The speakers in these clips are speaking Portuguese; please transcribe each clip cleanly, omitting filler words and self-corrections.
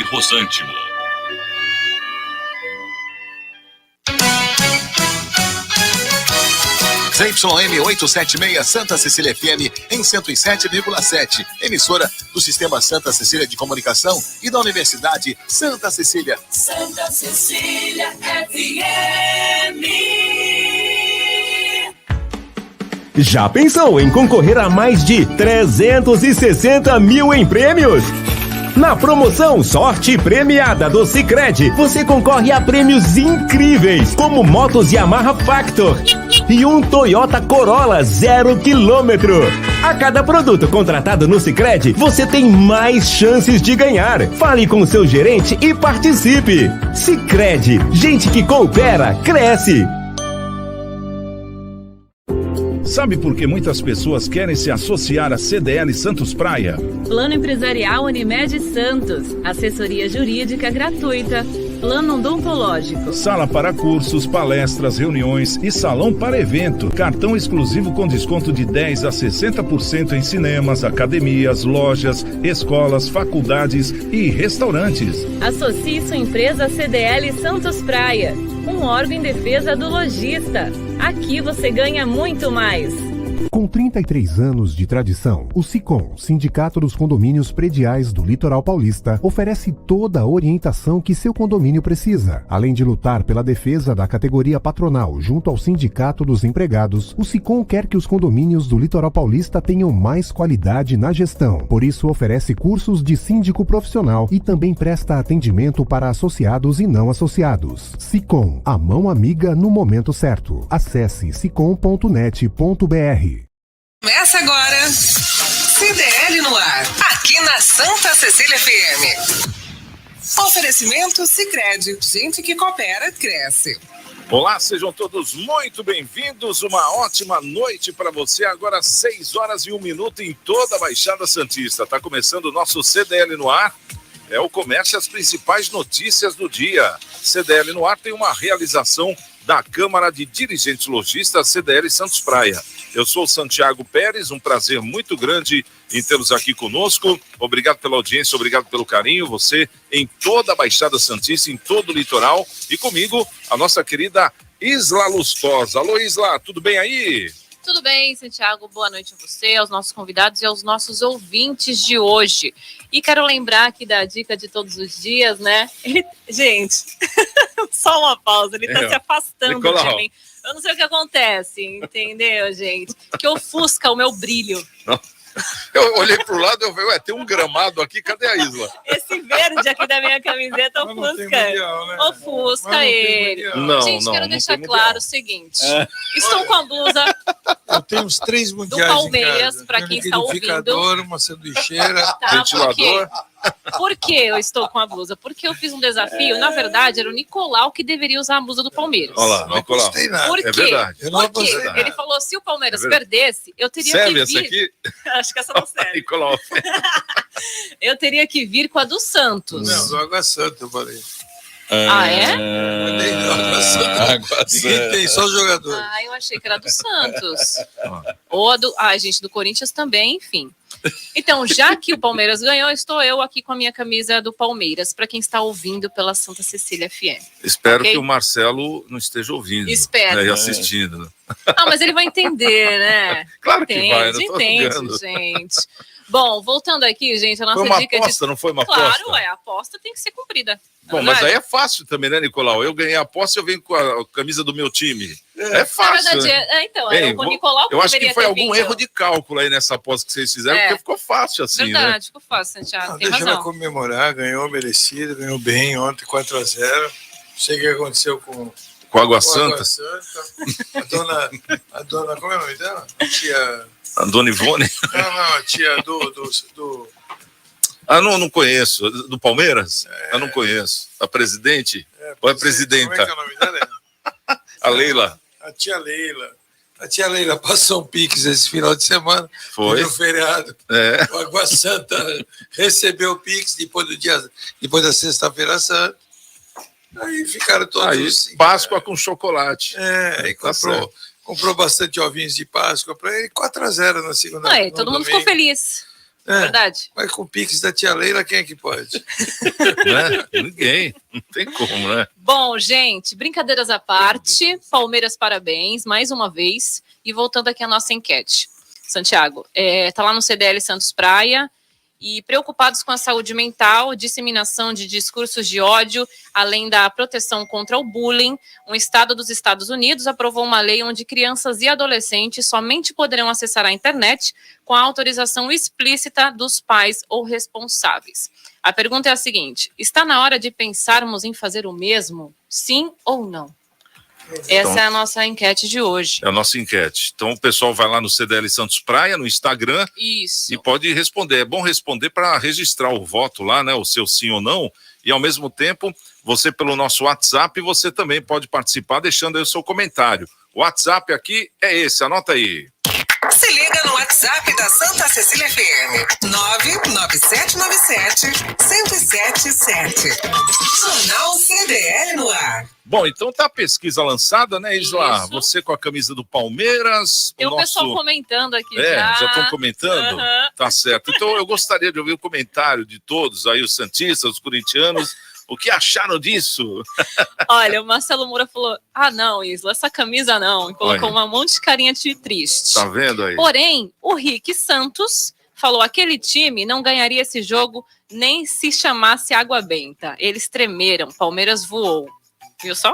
Rosântimo. ZYM 876 Santa Cecília FM em 107,7, emissora do Sistema Santa Cecília de Comunicação e da Universidade Santa Cecília. Santa Cecília FM. Já pensou em concorrer a mais de 360 mil em prêmios? Na promoção Sorte Premiada do Sicredi, você concorre a prêmios incríveis, como motos Yamaha Factor e um Toyota Corolla 0 km. A cada produto contratado no Sicredi, você tem mais chances de ganhar. Fale com o seu gerente e participe. Sicredi, gente que coopera, cresce. Sabe por que muitas pessoas querem se associar à CDL Santos Praia? Plano Empresarial Unimed Santos. Assessoria Jurídica gratuita. Plano odontológico. Sala para cursos, palestras, reuniões e salão para evento. Cartão exclusivo com desconto de 10% a 60% em cinemas, academias, lojas, escolas, faculdades e restaurantes. Associe sua empresa CDL Santos Praia, um órgão em defesa do lojista. Aqui você ganha muito mais. Com 33 anos de tradição, o SICOM, Sindicato dos Condomínios Prediais do Litoral Paulista, oferece toda a orientação que seu condomínio precisa. Além de lutar pela defesa da categoria patronal junto ao Sindicato dos Empregados, o SICOM quer que os condomínios do Litoral Paulista tenham mais qualidade na gestão. Por isso, oferece cursos de síndico profissional e também presta atendimento para associados e não associados. SICOM, a mão amiga no momento certo. Acesse sicom.net.br. Começa agora, CDL no ar, aqui na Santa Cecília FM. Oferecimento Sicredi, gente que coopera, cresce. Olá, sejam todos muito bem-vindos, uma ótima noite para você, agora 6h01 em toda a Baixada Santista. Está começando o nosso CDL no ar, é o comércio e as principais notícias do dia. CDL no ar tem uma realização da Câmara de Dirigentes Lojistas CDL Santos Praia. Eu sou o Santiago Pérez, um prazer muito grande em tê-los aqui conosco. Obrigado pela audiência, obrigado pelo carinho. Você em toda a Baixada Santista, em todo o litoral. E comigo, a nossa querida Isla Lustosa. Alô, Isla, tudo bem aí? Tudo bem, Santiago. Boa noite a você, aos nossos convidados e aos nossos ouvintes de hoje. E quero lembrar aqui da dica de todos os dias, né? Gente, só uma pausa, ele tá se afastando de mim. Eu não sei o que acontece, entendeu, gente? Que ofusca o meu brilho. Não. Eu olhei pro lado e eu falei, ué, tem um gramado aqui, cadê a Isla? Esse verde aqui da minha camiseta ofusca. Ofusca ele. Gente, quero deixar claro o seguinte. Estou com a blusa. Eu tenho uns 3 mundiais do Palmeiras, para quem está ouvindo. Uma sanduicheira, ventilador. Por que eu estou com a blusa? Porque eu fiz um desafio, na verdade, era o Nicolau que deveria usar a blusa do Palmeiras. Olha lá, Nicolau. Por quê? É verdade. Porque ele falou, se o Palmeiras perdesse, eu teria que vir... Serve essa aqui? Acho que essa não serve. Nicolau. Eu teria que vir com a do Santos. Não, do Água Santa, eu falei. Ah, é? Água Santa. Ninguém tem, só o jogador. Ah, eu achei que era do Santos. Ou a do... Ah, gente, do Corinthians também, enfim. Então, já que o Palmeiras ganhou, estou eu aqui com a minha camisa do Palmeiras, para quem está ouvindo pela Santa Cecília FM. Espero que o Marcelo não esteja ouvindo. Espero. E assistindo. Ah, mas ele vai entender, né? Claro que vai, não tô entende, ligando. gente. Bom, voltando aqui, gente, a nossa foi uma dica aposta, não foi uma claro, aposta? Claro, a aposta tem que ser cumprida. Bom, mas aí é fácil também, né, Nicolau? Eu ganhei a aposta e eu venho com a camisa do meu time. É fácil. Na verdade, né? Então, era o Nicolau que eu acho que foi algum vindo. erro de cálculo aí nessa aposta que vocês fizeram, porque ficou fácil assim, verdade, né? Ficou fácil, Santiago. Não, tem deixa razão. ela comemorar, ganhou merecido, ganhou bem ontem 4-0. Não sei o que aconteceu com a Água Santa. A dona, como é o nome dela? A tia... A dona Ivone? Não, a tia do... Ah, não conheço. Do Palmeiras? Eu não conheço. A presidente? Ou a presidenta? Como é que é o nome dela? A Leila. A tia Leila. A tia Leila passou um Pix esse final de semana. Foi. No feriado. O Água Santa recebeu o Pix depois da Sexta-feira Santa. Aí ficaram todos... Aí, Páscoa com chocolate. Aí comprou bastante ovinhos de Páscoa para ele. 4-0 na segunda. Todo mundo ficou feliz. Verdade. Mas com o Pix da tia Leila, quem é que pode? Né? Ninguém. Não tem como, né? Bom, gente, brincadeiras à parte, Palmeiras, parabéns, mais uma vez. E voltando aqui à nossa enquete. Santiago, tá lá no CDL Santos Praia, e preocupados com a saúde mental, disseminação de discursos de ódio, além da proteção contra o bullying, um estado dos Estados Unidos aprovou uma lei onde crianças e adolescentes somente poderão acessar a internet com a autorização explícita dos pais ou responsáveis. A pergunta é a seguinte: está na hora de pensarmos em fazer o mesmo? Sim ou não? Essa é a nossa enquete de hoje. É a nossa enquete. Então o pessoal vai lá no CDL Santos Praia, no Instagram. Isso. E pode responder. É bom responder para registrar o voto lá, né? O seu sim ou não. E ao mesmo tempo, você pelo nosso WhatsApp, você também pode participar deixando aí o seu comentário. O WhatsApp aqui é esse, anota aí. Se liga no WhatsApp da Santa Cecília FM. 99797-1077. Jornal CDL no ar. Bom, então tá a pesquisa lançada, né, Isla? Isso. Você com a camisa do Palmeiras. Tem o pessoal comentando aqui já estão comentando? Uhum. Tá certo. Então eu gostaria de ouvir o comentário de todos aí, os santistas, os corintianos. O que acharam disso? Olha, o Marcelo Moura falou, não, Isla, essa camisa não. E colocou um monte de carinha de triste. Tá vendo aí? Porém, o Rick Santos falou, aquele time não ganharia esse jogo nem se chamasse Água Benta. Eles tremeram, Palmeiras voou. Viu só?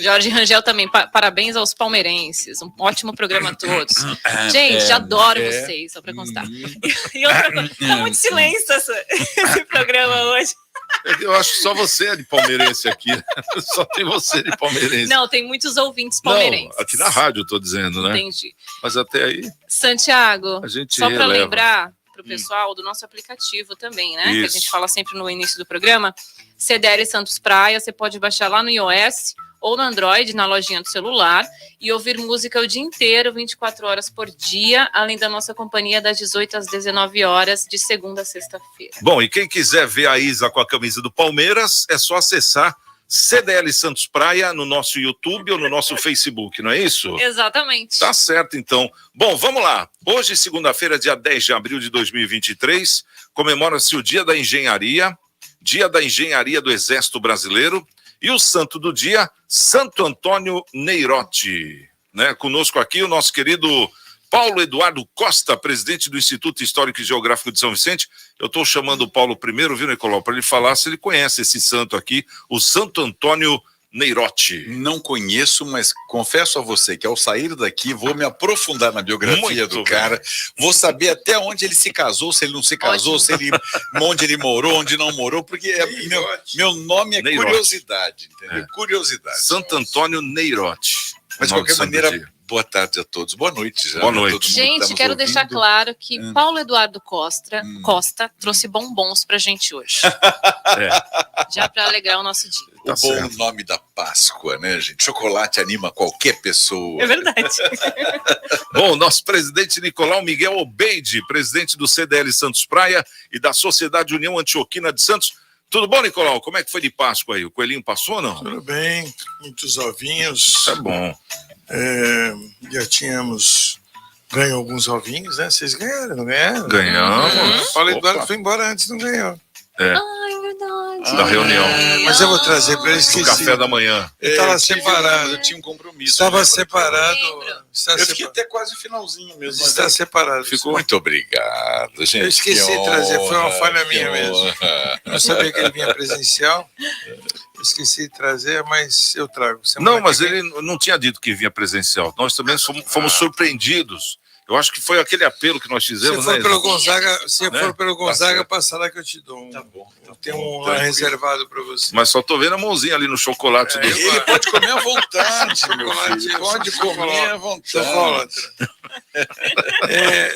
Jorge Rangel também, parabéns aos palmeirenses. Um ótimo programa a todos. Gente, adoro vocês, só pra constar. E outra coisa, tá muito silêncio esse programa hoje. Eu acho que só você é de palmeirense aqui. Só tem você de palmeirense. Não, tem muitos ouvintes palmeirenses. Não, aqui na rádio eu tô dizendo, né? Entendi. Mas até aí... Santiago, a gente só para lembrar pro pro pessoal do nosso aplicativo também, né? Isso. Que a gente fala sempre no início do programa. CDL Santos Praia, você pode baixar lá no iOS ou no Android, na lojinha do celular, e ouvir música o dia inteiro, 24 horas por dia, além da nossa companhia das 18 às 19 horas, de segunda a sexta-feira. Bom, e quem quiser ver a Isa com a camisa do Palmeiras, é só acessar CDL Santos Praia no nosso YouTube ou no nosso Facebook, não é isso? Exatamente. Tá certo, então. Bom, vamos lá. Hoje, segunda-feira, dia 10 de abril de 2023, comemora-se o Dia da Engenharia do Exército Brasileiro, e o santo do dia, Santo Antônio Neirotti. Né? Conosco aqui o nosso querido Paulo Eduardo Costa, presidente do Instituto Histórico e Geográfico de São Vicente. Eu estou chamando o Paulo primeiro, viu, Nicolau, para ele falar se ele conhece esse santo aqui, o Santo Antônio Neirotti. Não conheço, mas confesso a você que ao sair daqui vou me aprofundar na biografia do cara, vou saber até onde ele se casou, se ele não se casou, se ele, onde ele morou, onde não morou, porque meu nome é Neirotti. Curiosidade, entendeu? Curiosidade. Santo Antônio Neirotti. Mas de qualquer maneira, boa tarde a todos. Boa noite. Já, boa noite. Gente, quero deixar claro que Paulo Eduardo Costa trouxe bombons pra gente hoje. Já para alegrar o nosso dia. O bom nome da Páscoa, né, gente? Chocolate anima qualquer pessoa. É verdade. Bom, nosso presidente Nicolau Miguel Obeide, presidente do CDL Santos Praia e da Sociedade União Antioquina de Santos. Tudo bom, Nicolau? Como é que foi de Páscoa aí? O coelhinho passou ou não? Tudo bem, muitos ovinhos. Tá bom. Já tínhamos ganho alguns ovinhos, né? Vocês ganharam, não ganharam? Ganhamos. Paulo Eduardo foi embora antes, não ganhou. Ai, verdade. Da reunião. Mas eu vou trazer para ele. Do café da manhã. Ele estava separado. Eu tinha um compromisso. Estava separado. Eu fiquei até quase finalzinho mesmo. Está separado. Ficou. Muito obrigado, gente. Eu esqueci de trazer, foi uma falha minha mesmo. Eu não sabia que ele vinha presencial. Eu esqueci de trazer, mas eu trago. Não, mas ele não tinha dito que vinha presencial. Nós também fomos surpreendidos. Eu acho que foi aquele apelo que nós fizemos. Se for né, pelo Gonzaga, for pelo Gonzaga, Tá passa lá que eu te dou. Tá bom. Tem um lá reservado para você. Mas só tô vendo a mãozinha ali no chocolate. Ele pode comer à vontade, meu filho. Pode comer à vontade.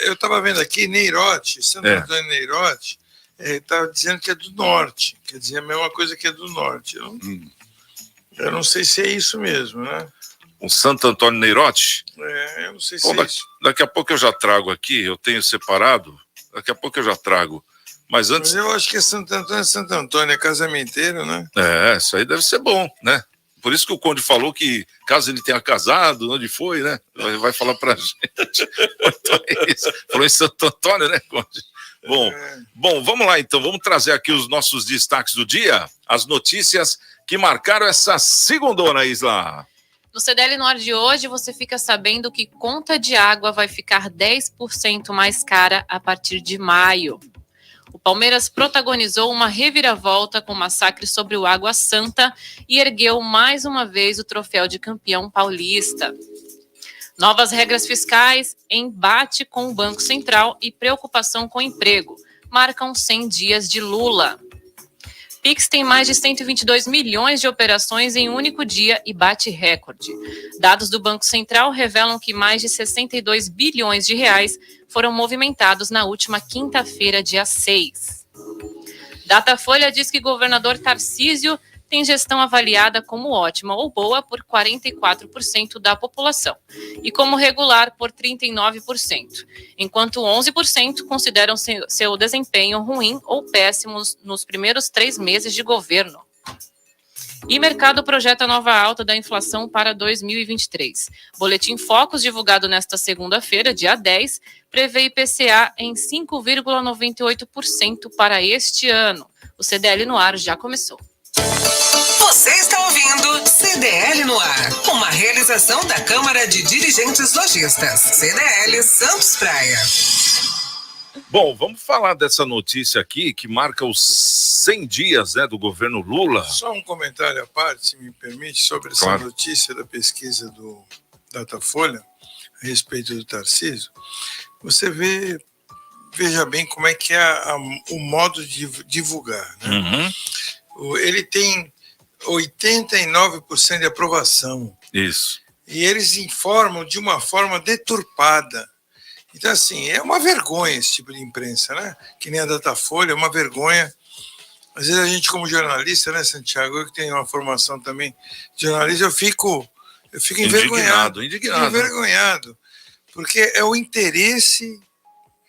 Eu estava vendo aqui, Neirotti, Santo Antônio Neirotti, estava dizendo que é do norte. Quer dizer, a mesma coisa que é do norte. Eu não sei se é isso mesmo, né? O Santo Antônio Neirotti? Eu não sei se é isso. Daqui a pouco eu já trago aqui, eu tenho separado, daqui a pouco eu já trago. Mas antes... Mas eu acho que é Santo Antônio, é casamenteiro, né? Isso aí deve ser bom, né? Por isso que o Conde falou que, caso ele tenha casado, onde foi, né? Vai falar pra gente. Então é isso. Falou em Santo Antônio, né, Conde? Bom, vamos lá então. Vamos trazer aqui os nossos destaques do dia. As notícias que marcaram essa segundona, Isla. No CDL no ar de hoje, você fica sabendo que conta de água vai ficar 10% mais cara a partir de maio. O Palmeiras protagonizou uma reviravolta com o massacre sobre o Água Santa e ergueu mais uma vez o troféu de campeão paulista. Novas regras fiscais, embate com o Banco Central e preocupação com o emprego marcam 100 dias de Lula. Pix tem mais de 122 milhões de operações em um único dia e bate recorde. Dados do Banco Central revelam que mais de 62 bilhões de reais foram movimentados na última quinta-feira, dia 6. Datafolha diz que governador Tarcísio tem gestão avaliada como ótima ou boa por 44% da população e como regular por 39%, enquanto 11% consideram seu desempenho ruim ou péssimo nos primeiros 3 meses de governo. E mercado projeta nova alta da inflação para 2023. Boletim Focus, divulgado nesta segunda-feira, dia 10, prevê IPCA em 5,98% para este ano. O CDL no ar já começou. Você está ouvindo CDL no ar, uma realização da Câmara de Dirigentes Lojistas, CDL Santos Praia. Bom, vamos falar dessa notícia aqui que marca os 100 dias, né, do governo Lula. Só um comentário à parte, se me permite, sobre essa notícia da pesquisa do Datafolha a respeito do Tarcísio. Você veja bem como é que é o modo de divulgar, né? Ele tem 89% de aprovação. Isso. E eles informam de uma forma deturpada. Então, assim, é uma vergonha esse tipo de imprensa, né? Que nem a Datafolha, é uma vergonha. Às vezes a gente, como jornalista, né, Santiago, eu que tenho uma formação também de jornalista, eu fico envergonhado. Indignado. Envergonhado. Porque é o interesse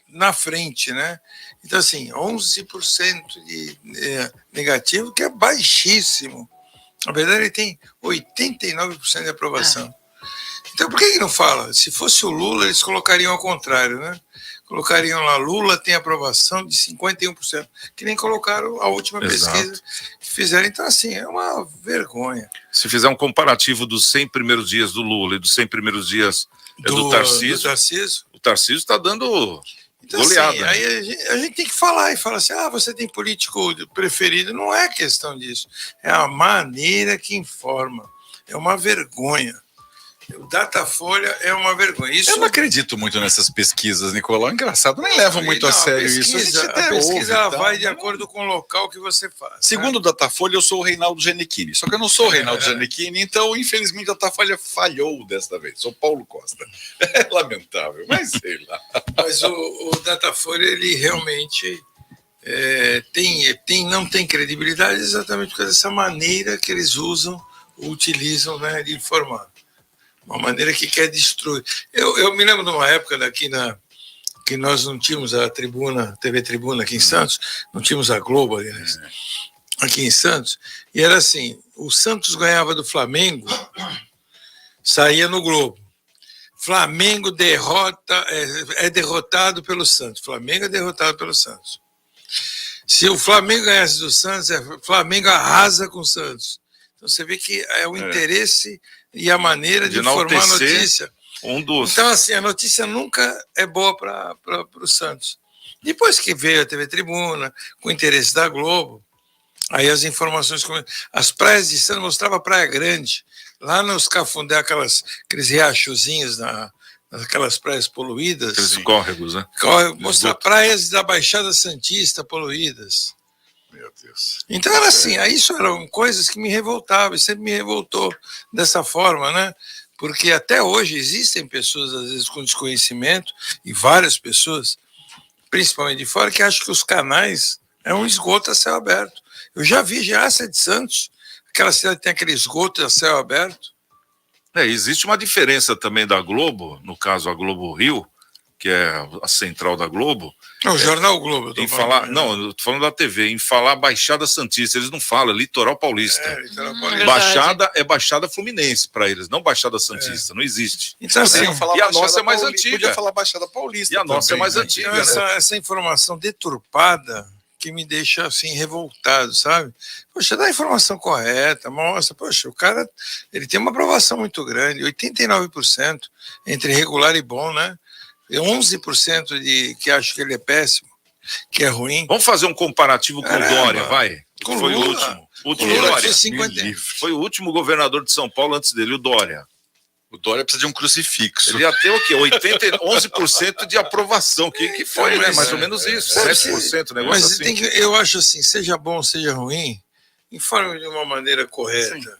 na frente, né? Então, assim, 11% de negativo, que é baixíssimo. Na verdade, ele tem 89% de aprovação. Então, por que não fala? Se fosse o Lula, eles colocariam ao contrário, né? Colocariam lá, Lula tem aprovação de 51%, que nem colocaram a última pesquisa que fizeram. Então, assim, é uma vergonha. Se fizer um comparativo dos 100 primeiros dias do Lula e dos 100 primeiros dias do Tarcísio, o Tarcísio está dando então, goleada. Assim, aí a gente tem que falar e falar assim, você tem político preferido. Não é questão disso. É a maneira que informa. É uma vergonha. O Datafolha é uma vergonha. Eu não acredito muito nessas pesquisas, Nicolau. Engraçado, nem levam muito a sério isso. A pesquisa ela vai de acordo com o local que você faz. Segundo o Datafolha, eu sou o Reinaldo Giannichini. Só que eu não sou o Reinaldo Giannichini, então, infelizmente, a Datafolha falhou desta vez. Sou Paulo Costa. É lamentável, mas sei lá. Mas o Datafolha, ele realmente não tem credibilidade exatamente por causa dessa maneira que eles utilizam, né, de informar. Uma maneira que quer destruir. Eu me lembro de uma época que nós não tínhamos a TV Tribuna aqui em Santos, não tínhamos a Globo, aliás, aqui em Santos, e era assim, o Santos ganhava do Flamengo, saía no Globo. Flamengo é derrotado pelo Santos. Flamengo é derrotado pelo Santos. Se o Flamengo ganhasse do Santos, Flamengo arrasa com o Santos. Então você vê que é o interesse e a maneira de informar a notícia. Então, assim, a notícia nunca é boa para o Santos. Depois que veio a TV Tribuna, com o interesse da Globo, aí as informações... As praias de Santos mostrava Praia Grande, lá nos Cafundé, aqueles riachozinhos, naquelas praias poluídas. Aqueles córregos, né? Mostrar praias da Baixada Santista poluídas. Meu Deus. Então era assim, isso eram coisas que me revoltavam, e sempre me revoltou dessa forma, né? Porque até hoje existem pessoas, às vezes, com desconhecimento, e várias pessoas, principalmente de fora, que acham que os canais é um esgoto a céu aberto. Eu já vi Giácia de Santos, aquela cidade que tem aquele esgoto a céu aberto. Existe uma diferença também da Globo, no caso a Globo Rio, que é a central da Globo. O Jornal Globo. Eu tô falando da TV, em falar Baixada Santista, eles não falam, é Litoral Paulista. Litoral Paulista. Baixada é Baixada Fluminense para eles, não Baixada Santista, não existe. Então, assim, e a nossa é mais antiga. Podia falar Baixada Paulista. E a nossa é mais antiga. Então, essa informação deturpada que me deixa assim revoltado, sabe? Poxa, dá a informação correta, mostra, poxa, o cara, ele tem uma aprovação muito grande, 89% entre regular e bom, né? 11% que acha que ele é péssimo, que é ruim. Vamos fazer um comparativo com o Dória, vai. Com foi Lula. O último. O Lula Dória. fez 50. Foi o último governador de São Paulo antes dele, o Dória. O Dória precisa de um crucifixo. Ele ia ter o quê? 11% de aprovação. Que foi, né? Mais ou menos isso. 7%, negócio mas assim. eu acho assim, seja bom, seja ruim, informe de uma maneira correta.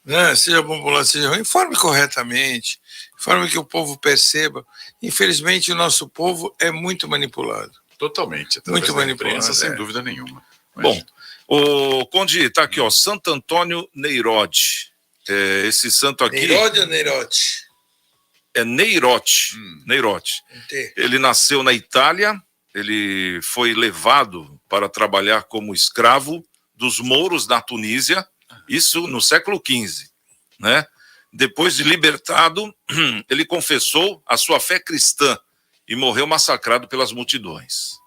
Né? Seja bom por lá, seja ruim, informe corretamente. Informe que o povo perceba. Infelizmente, o nosso povo é muito manipulado. Totalmente. Muito manipulado. Sem dúvida nenhuma. Bom, o Conde, tá aqui, ó, Santo Antônio Neirode. Esse santo aqui... Neirode ou Neirote? É Neirote. Neirote. Ele nasceu na Itália, ele foi levado para trabalhar como escravo dos mouros na Tunísia, isso no século XV, né? Depois de libertado, ele confessou a sua fé cristã e morreu massacrado pelas multidões.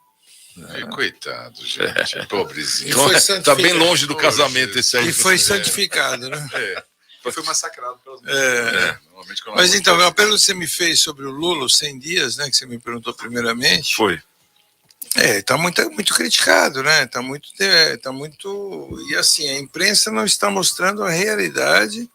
Coitado, gente, pobrezinho. Tá bem longe do casamento esse aí. E foi santificado, né? Foi massacrado pelas Mas então, o apelo que você me fez sobre o Lula, os 100 dias, né, que você me perguntou primeiramente. Foi. Tá muito criticado, né? Tá muito. E assim, a imprensa não está mostrando a realidade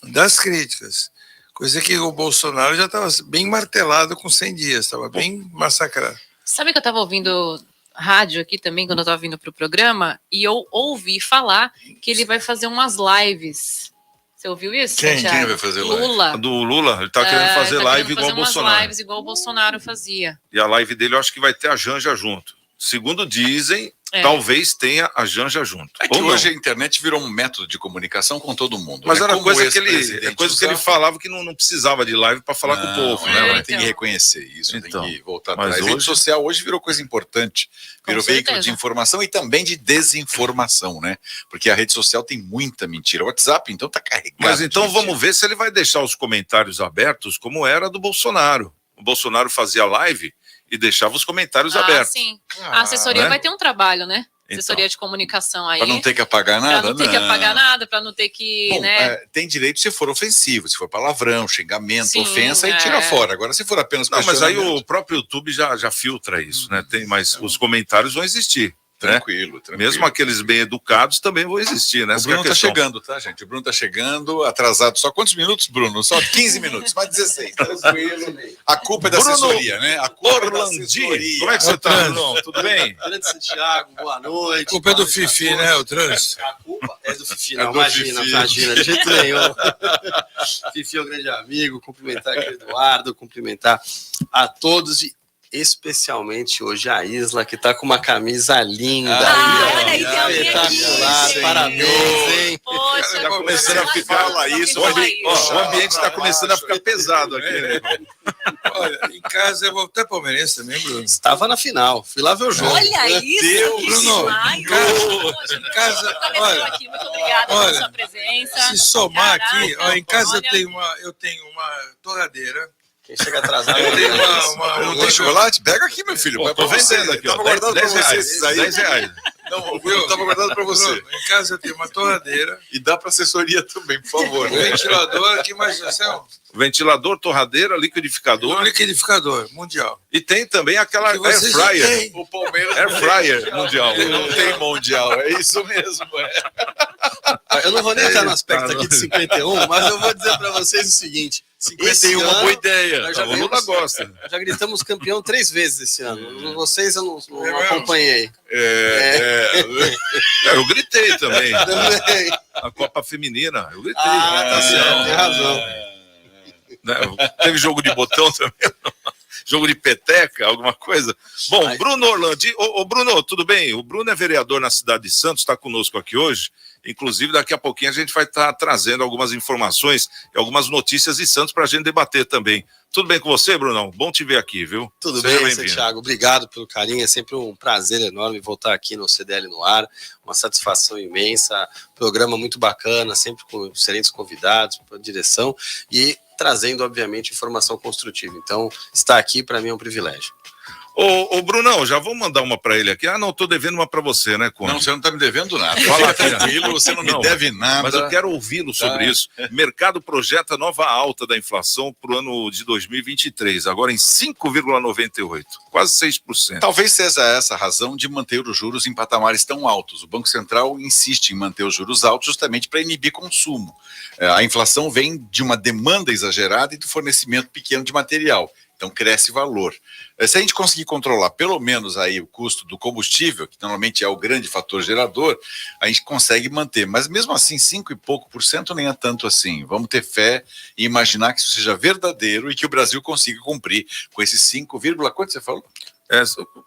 das críticas. Coisa que o Bolsonaro já estava bem martelado com 100 dias, estava bem massacrado. Sabe que eu estava ouvindo rádio aqui também, quando eu estava vindo para o programa, e eu ouvi falar que ele vai fazer umas lives. Você ouviu isso? Quem vai fazer live? Lula. Do Lula, ele tá querendo fazer live igual o Bolsonaro. Lives igual o Bolsonaro fazia. E a live dele eu acho que vai ter a Janja junto. Segundo dizem, talvez tenha a Janja junto. É que hoje a internet virou um método de comunicação com todo mundo. Mas né? era Como coisa que ele falava que não precisava de live para falar com o povo, né? Mas tem que reconhecer isso, tem que voltar atrás. Mas a rede social hoje virou coisa importante. Virou veículo de informação e também de desinformação, né? Porque a rede social tem muita mentira. O WhatsApp, então, tá carregado. Mas então vamos ver se ele vai deixar os comentários abertos como era do Bolsonaro. O Bolsonaro fazia live e deixava os comentários abertos. Sim. A assessoria vai ter um trabalho, né? Assessoria de comunicação aí. Para não ter que apagar nada? Para não ter que apagar nada, para não ter que... Bom, né? Tem direito se for ofensivo, se for palavrão, xingamento, ofensa, aí tira fora. Agora, se for apenas mas aí o próprio YouTube já filtra isso, né? Mas os comentários vão existir. Tranquilo. Mesmo aqueles bem educados também vão existir, né? O Bruno tá chegando, tá, gente? O Bruno tá chegando, atrasado. Só quantos minutos, Bruno? Só 15 minutos, mais 16. Tranquilo. A culpa é da assessoria, né? A culpa é da assessoria. Como é que você tá, Bruno? Tudo bem? Grande Santiago, boa noite. A culpa é do Fifi, né, o trânsito? A culpa é do Fifi, não, imagina, de jeito nenhum. Fifi é um grande amigo, cumprimentar aqui o Eduardo, cumprimentar a todos e especialmente hoje a Isla, que tá com uma camisa linda. Olha aí, espetacular, parabéns, hein? Poxa, tá começando a ficar isso. O ambiente está começando a ficar pesado aqui, né? Olha, em casa eu vou até palmeirense também, Bruno. Estava na final, fui lá ver o jogo. Olha isso, Bruno. Em casa, olha, muito obrigada pela sua presença. Se somar aqui, em casa eu tenho uma torradeira. Quem chega atrasado. Não tem chocolate? Pega aqui, meu filho. Tô vendendo aqui, ó. Tava guardado pra você esses aí. R$10. Não, eu tava guardado pra você. Em casa eu tenho uma torradeira. E dá pra assessoria também, por favor. Um ventilador, que mais Ventilador, torradeira, liquidificador. Liquidificador, mundial. E tem também aquela air fryer. O Palmeiras air fryer mundial. Não tem mundial, é isso mesmo. Eu não vou nem entrar no aspecto aqui de 51, mas eu vou dizer pra vocês o seguinte. 51 é uma boa ideia. O Lula gosta. Já gritamos campeão 3 vezes esse ano. Vocês eu não acompanhei. Eu gritei também. A Copa Feminina, eu gritei. Tá certo, tem razão. Teve jogo de botão também. Jogo de peteca, alguma coisa? Bom, Bruno Orlandi. Ô, Bruno, tudo bem? O Bruno é vereador na cidade de Santos, está conosco aqui hoje. Inclusive, daqui a pouquinho a gente vai estar trazendo algumas informações e algumas notícias de Santos para a gente debater também. Tudo bem com você, Brunão? Bom te ver aqui, viu? Tudo bem, Santiago. Obrigado pelo carinho. É sempre um prazer enorme voltar aqui no CDL no ar. Uma satisfação imensa. Programa muito bacana, sempre com excelentes convidados, para a direção e trazendo, obviamente, informação construtiva. Então, estar aqui para mim é um privilégio. Ô, Brunão, já vou mandar uma para ele aqui. Ah, não, tô devendo uma para você, né, Conde? Não, você não tá me devendo nada. Fala, tranquilo, você não me deve nada. Mas eu quero ouvi-lo sobre isso. Mercado projeta nova alta da inflação para o ano de 2023, agora em 5,98, quase 6%. Talvez seja essa a razão de manter os juros em patamares tão altos. O Banco Central insiste em manter os juros altos justamente para inibir consumo. A inflação vem de uma demanda exagerada e do fornecimento pequeno de material. Então cresce valor. Se a gente conseguir controlar pelo menos aí o custo do combustível, que normalmente é o grande fator gerador, a gente consegue manter. Mas mesmo assim, 5 e pouco por cento nem é tanto assim. Vamos ter fé e imaginar que isso seja verdadeiro e que o Brasil consiga cumprir com esses 5, quanto você falou?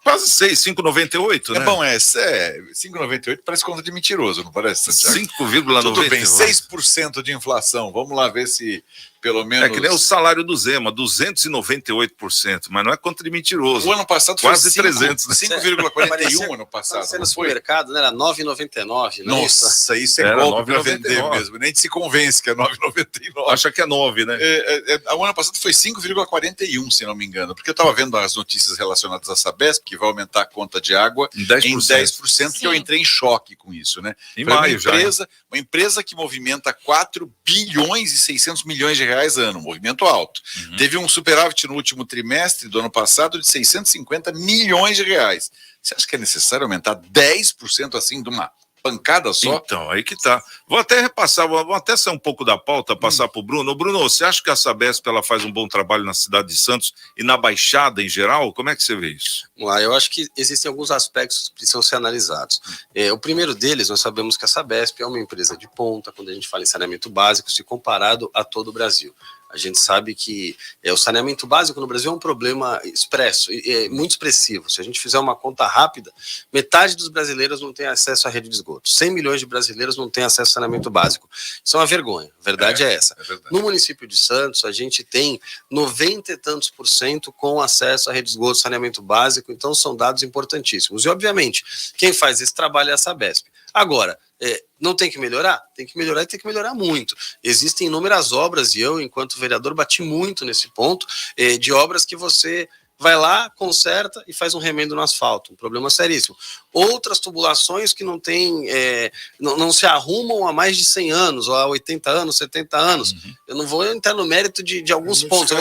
Quase 6, 5,98, né? É bom, 5,98 parece conta de mentiroso, não parece, Santiago? 5,98. Tudo bem, 6% de inflação. Vamos lá ver se pelo menos... É que nem o salário do Zema, 298%, mas não é contra de mentiroso. O ano passado quase foi 300, né? 5,41 ano passado. Você no supermercado, né? Era 9,99. Nossa, isso é golpe para vender mesmo. Nem se convence que é 9,99. Acha que é 9, né? O ano passado foi 5,41, se não me engano, porque eu estava vendo as notícias relacionadas à Sabesp, que vai aumentar a conta de água em 10%, que eu entrei em choque com isso, né? Em maio já. Uma empresa que movimenta 4 bilhões e 600 milhões de reais ano, um movimento alto. Teve um superávit no último trimestre do ano passado de 650 milhões de reais. Você acha que é necessário aumentar 10% assim de uma pancada só? Então, aí que tá. Vou até repassar, vou até sair um pouco da pauta, passar para o Bruno. Bruno, você acha que a Sabesp ela faz um bom trabalho na cidade de Santos e na Baixada em geral? Como é que você vê isso? Eu acho que existem alguns aspectos que precisam ser analisados. O primeiro deles, nós sabemos que a Sabesp é uma empresa de ponta, quando a gente fala em saneamento básico, se comparado a todo o Brasil. A gente sabe que o saneamento básico no Brasil é um problema expresso, muito expressivo. Se a gente fizer uma conta rápida, metade dos brasileiros não tem acesso à rede de esgoto. 100 milhões de brasileiros não têm acesso ao saneamento básico. Isso é uma vergonha, a verdade é essa. No município de Santos, a gente tem 90 e tantos % com acesso à rede de esgoto, saneamento básico, então são dados importantíssimos. E, obviamente, quem faz esse trabalho é a Sabesp. Agora, não tem que melhorar? Tem que melhorar e tem que melhorar muito. Existem inúmeras obras, e eu, enquanto vereador, bati muito nesse ponto, de obras que você vai lá, conserta e faz um remendo no asfalto, um problema seríssimo. Outras tubulações que não tem, não se arrumam há mais de 100 anos, ou há 80 anos, 70 anos. Eu não vou entrar no mérito de alguns pontos. Eu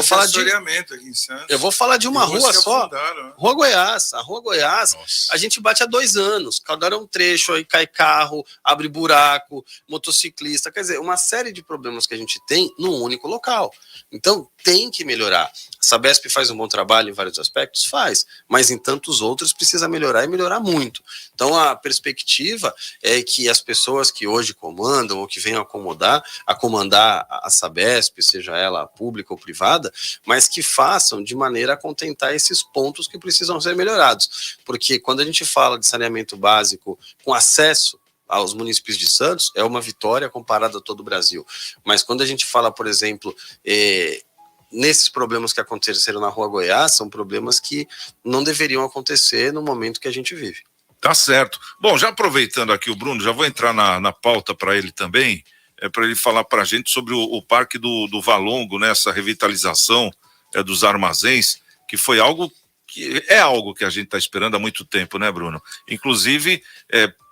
vou falar de uma rua só, Rua Goiás. A Rua Goiás, a gente bate há 2 anos. Cada hora é um trecho, aí cai carro, abre buraco, motociclista. Quer dizer, uma série de problemas que a gente tem num único local. Então, tem que melhorar. A Sabesp faz um bom trabalho em vários aspectos? Faz. Mas em tantos outros precisa melhorar e melhorar muito. Então, a perspectiva é que as pessoas que hoje comandam ou que venham a comandar a Sabesp, seja ela pública ou privada, mas que façam de maneira a contentar esses pontos que precisam ser melhorados. Porque quando a gente fala de saneamento básico com acesso aos municípios de Santos, é uma vitória comparada a todo o Brasil. Mas quando a gente fala, por exemplo, nesses problemas que aconteceram na Rua Goiás, são problemas que não deveriam acontecer no momento que a gente vive. Tá certo. Bom, já aproveitando aqui o Bruno, já vou entrar na pauta para ele também, para ele falar para a gente sobre o Parque do Valongo, né, essa revitalização dos armazéns, que foi algo que a gente está esperando há muito tempo, né, Bruno? Inclusive,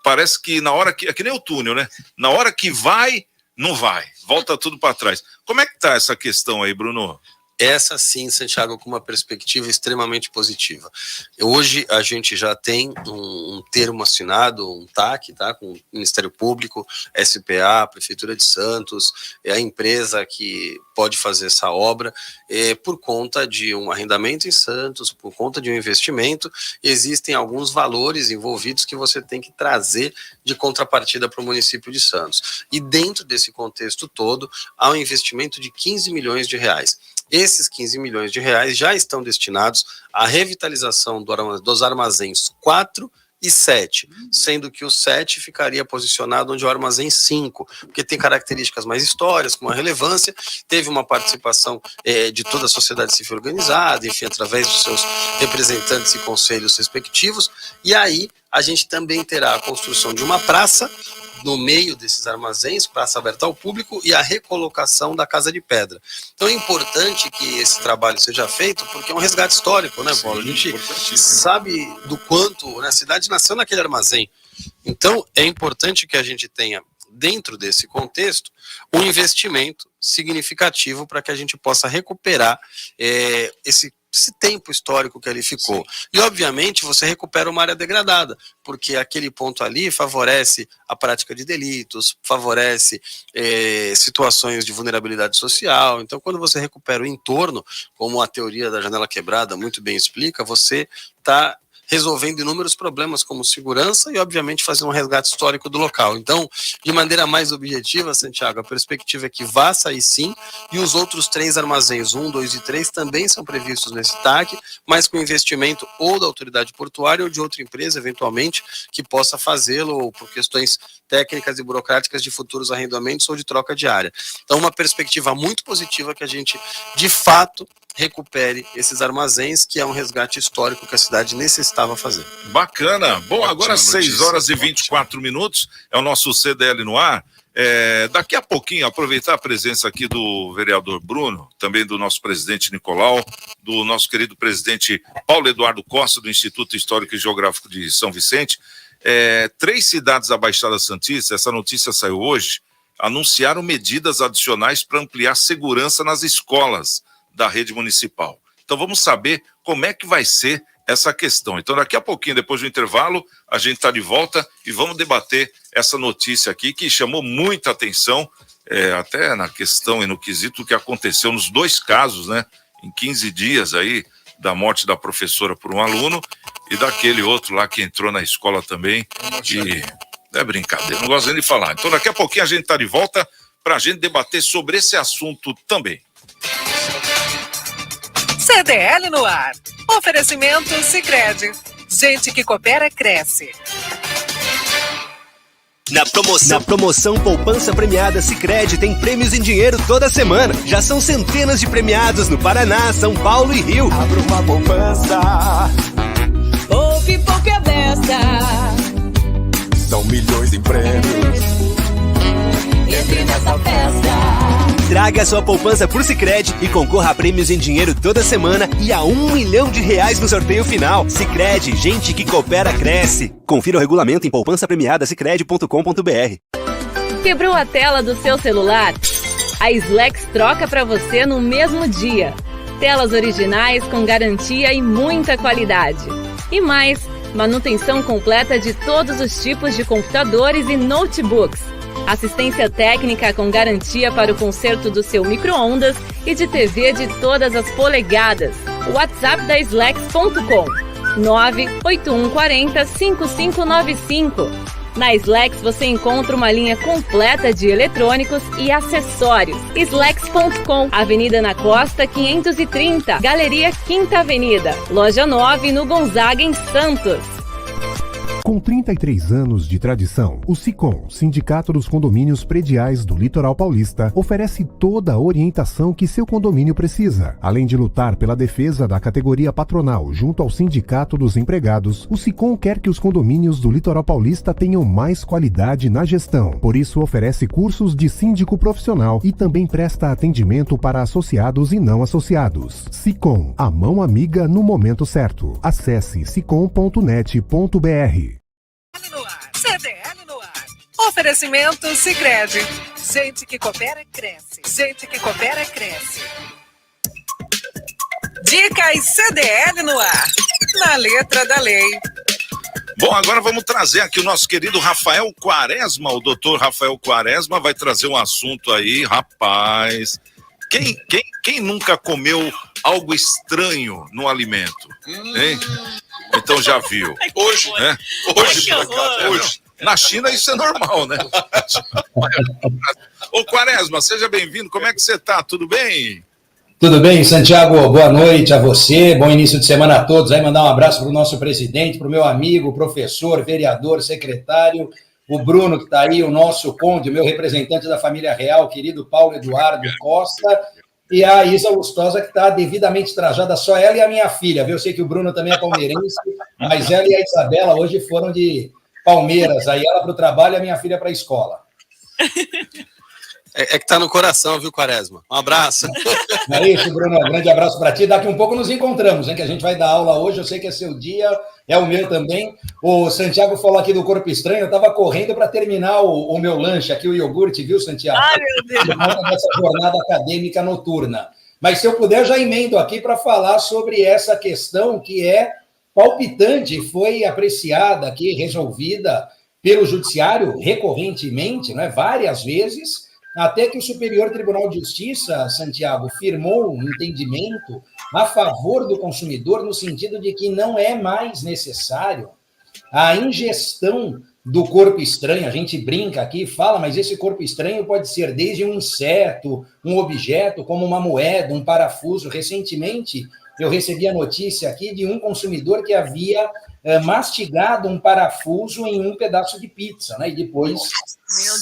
parece que na hora que... É que nem o túnel, né? Na hora que vai, não vai. Volta tudo para trás. Como é que tá essa questão aí, Bruno? Essa sim, Santiago, com uma perspectiva extremamente positiva. Hoje a gente já tem um termo assinado, um TAC, tá, com o Ministério Público, SPA, Prefeitura de Santos, a empresa que pode fazer essa obra, por conta de um arrendamento em Santos, por conta de um investimento, existem alguns valores envolvidos que você tem que trazer de contrapartida para o município de Santos. E dentro desse contexto todo, há um investimento de 15 milhões de reais. Esses 15 milhões de reais já estão destinados à revitalização dos armazéns 4 e 7, sendo que o 7 ficaria posicionado onde o armazém 5, porque tem características mais históricas, com uma relevância, teve uma participação de toda a sociedade civil organizada, enfim, através dos seus representantes e conselhos respectivos, e aí a gente também terá a construção de uma praça no meio desses armazéns, praça aberta ao público, e a recolocação da Casa de Pedra. Então é importante que esse trabalho seja feito, porque é um resgate histórico, né, Paulo? A gente sabe do quanto, né, a cidade nasceu naquele armazém. Então é importante que a gente tenha, dentro desse contexto, um investimento significativo para que a gente possa recuperar esse tempo histórico que ali ficou. Sim. E, obviamente, você recupera uma área degradada, porque aquele ponto ali favorece a prática de delitos, favorece situações de vulnerabilidade social. Então, quando você recupera o entorno, como a teoria da janela quebrada muito bem explica, você está resolvendo inúmeros problemas como segurança e, obviamente, fazer um resgate histórico do local. Então, de maneira mais objetiva, Santiago, a perspectiva é que vá sair sim, e os outros 3 armazéns, 1, 2 e 3, também são previstos nesse TAC, mas com investimento ou da autoridade portuária ou de outra empresa, eventualmente, que possa fazê-lo, ou por questões técnicas e burocráticas de futuros arrendamentos ou de troca de área. Então, uma perspectiva muito positiva que a gente, de fato, recupere esses armazéns, que é um resgate histórico que a cidade necessitava fazer. Bacana. Bom, agora 6 horas e 24 minutos, é o nosso CDL no ar. Daqui a pouquinho, aproveitar a presença aqui do vereador Bruno, também do nosso presidente Nicolau, do nosso querido presidente Paulo Eduardo Costa, do Instituto Histórico e Geográfico de São Vicente. 3 cidades da Baixada Santista, essa notícia saiu hoje, anunciaram medidas adicionais para ampliar segurança nas escolas da rede municipal. Então vamos saber como é que vai ser essa questão. Então daqui a pouquinho, depois do intervalo, a gente está de volta e vamos debater essa notícia aqui que chamou muita atenção, até na questão e no quesito que aconteceu nos 2 casos, né, em 15 dias aí, da morte da professora por um aluno e daquele outro lá que entrou na escola também, e é brincadeira, não gosto nem de falar. Então daqui a pouquinho a gente está de volta para a gente debater sobre esse assunto também. CDL no ar. Oferecimento Sicredi. Gente que coopera, cresce. Na promoção Poupança Premiada Sicredi tem prêmios em dinheiro toda semana. Já são centenas de premiados no Paraná, São Paulo e Rio. Abra uma poupança. Poupe, poupe a beça. São milhões em prêmios. Entre nessa festa. Traga sua poupança por Sicredi e concorra a prêmios em dinheiro toda semana e a R$1 milhão no sorteio final. Sicredi, gente que coopera, cresce. Confira o regulamento em poupançapremiadasicredi.com.br. Quebrou a tela do seu celular? A Slex troca para você no mesmo dia. Telas originais com garantia e muita qualidade. E mais, manutenção completa de todos os tipos de computadores e notebooks. Assistência técnica com garantia para o conserto do seu micro-ondas e de TV de todas as polegadas. WhatsApp da Slex.com 981405595. Na Slex você encontra uma linha completa de eletrônicos e acessórios. Slex.com, Avenida na Costa 530, Galeria Quinta Avenida, Loja 9 no Gonzaga, em Santos. Com 33 anos de tradição, o SICOM, Sindicato dos Condomínios Prediais do Litoral Paulista, oferece toda a orientação que seu condomínio precisa. Além de lutar pela defesa da categoria patronal junto ao Sindicato dos Empregados, o SICOM quer que os condomínios do Litoral Paulista tenham mais qualidade na gestão. Por isso, oferece cursos de síndico profissional e também presta atendimento para associados e não associados. SICOM, a mão amiga no momento certo. Acesse sicom.net.br. CDL no ar. Oferecimento Sicredi. Gente que coopera, cresce. Gente que coopera, cresce. Dicas CDL no ar. Na letra da lei. Bom, agora vamos trazer aqui o nosso querido Rafael Quaresma. O doutor Rafael Quaresma vai trazer um assunto aí, rapaz. Quem nunca comeu algo estranho no alimento? Hein? Então já viu. Hoje, né? Hoje. Na China isso é normal, né? Ô Quaresma, seja bem-vindo. Como é que você tá? Tudo bem? Tudo bem, Santiago? Boa noite a você, bom início de semana a todos. Aí mandar um abraço para o nosso presidente, para o meu amigo, professor, vereador, secretário, o Bruno que está aí, o nosso conde, o meu representante da família real, querido Paulo Eduardo Costa, e a Isa Lustosa que está devidamente trajada, só ela e a minha filha, viu? Eu sei que o Bruno também é palmeirense, mas ela e a Isabela hoje foram de Palmeiras, aí ela para o trabalho e a minha filha para a escola. É que tá no coração, viu, Quaresma? Um abraço. É isso, Bruno. Um grande abraço para ti. Daqui um pouco nos encontramos, hein? Que a gente vai dar aula hoje. Eu sei que é seu dia, é o meu também. O Santiago falou aqui do corpo estranho. Eu estava correndo para terminar o meu lanche aqui, o iogurte, viu, Santiago? Ai, meu Deus. Por conta dessa jornada acadêmica noturna. Mas se eu puder, eu já emendo aqui para falar sobre essa questão que é palpitante, foi apreciada aqui, resolvida pelo Judiciário recorrentemente, né, várias vezes, até que o Superior Tribunal de Justiça, Santiago, firmou um entendimento a favor do consumidor no sentido de que não é mais necessário a ingestão do corpo estranho. A gente brinca aqui, fala, mas esse corpo estranho pode ser desde um inseto, um objeto, como uma moeda, um parafuso. Recentemente, eu recebi a notícia aqui de um consumidor que havia mastigado um parafuso em um pedaço de pizza, né? E depois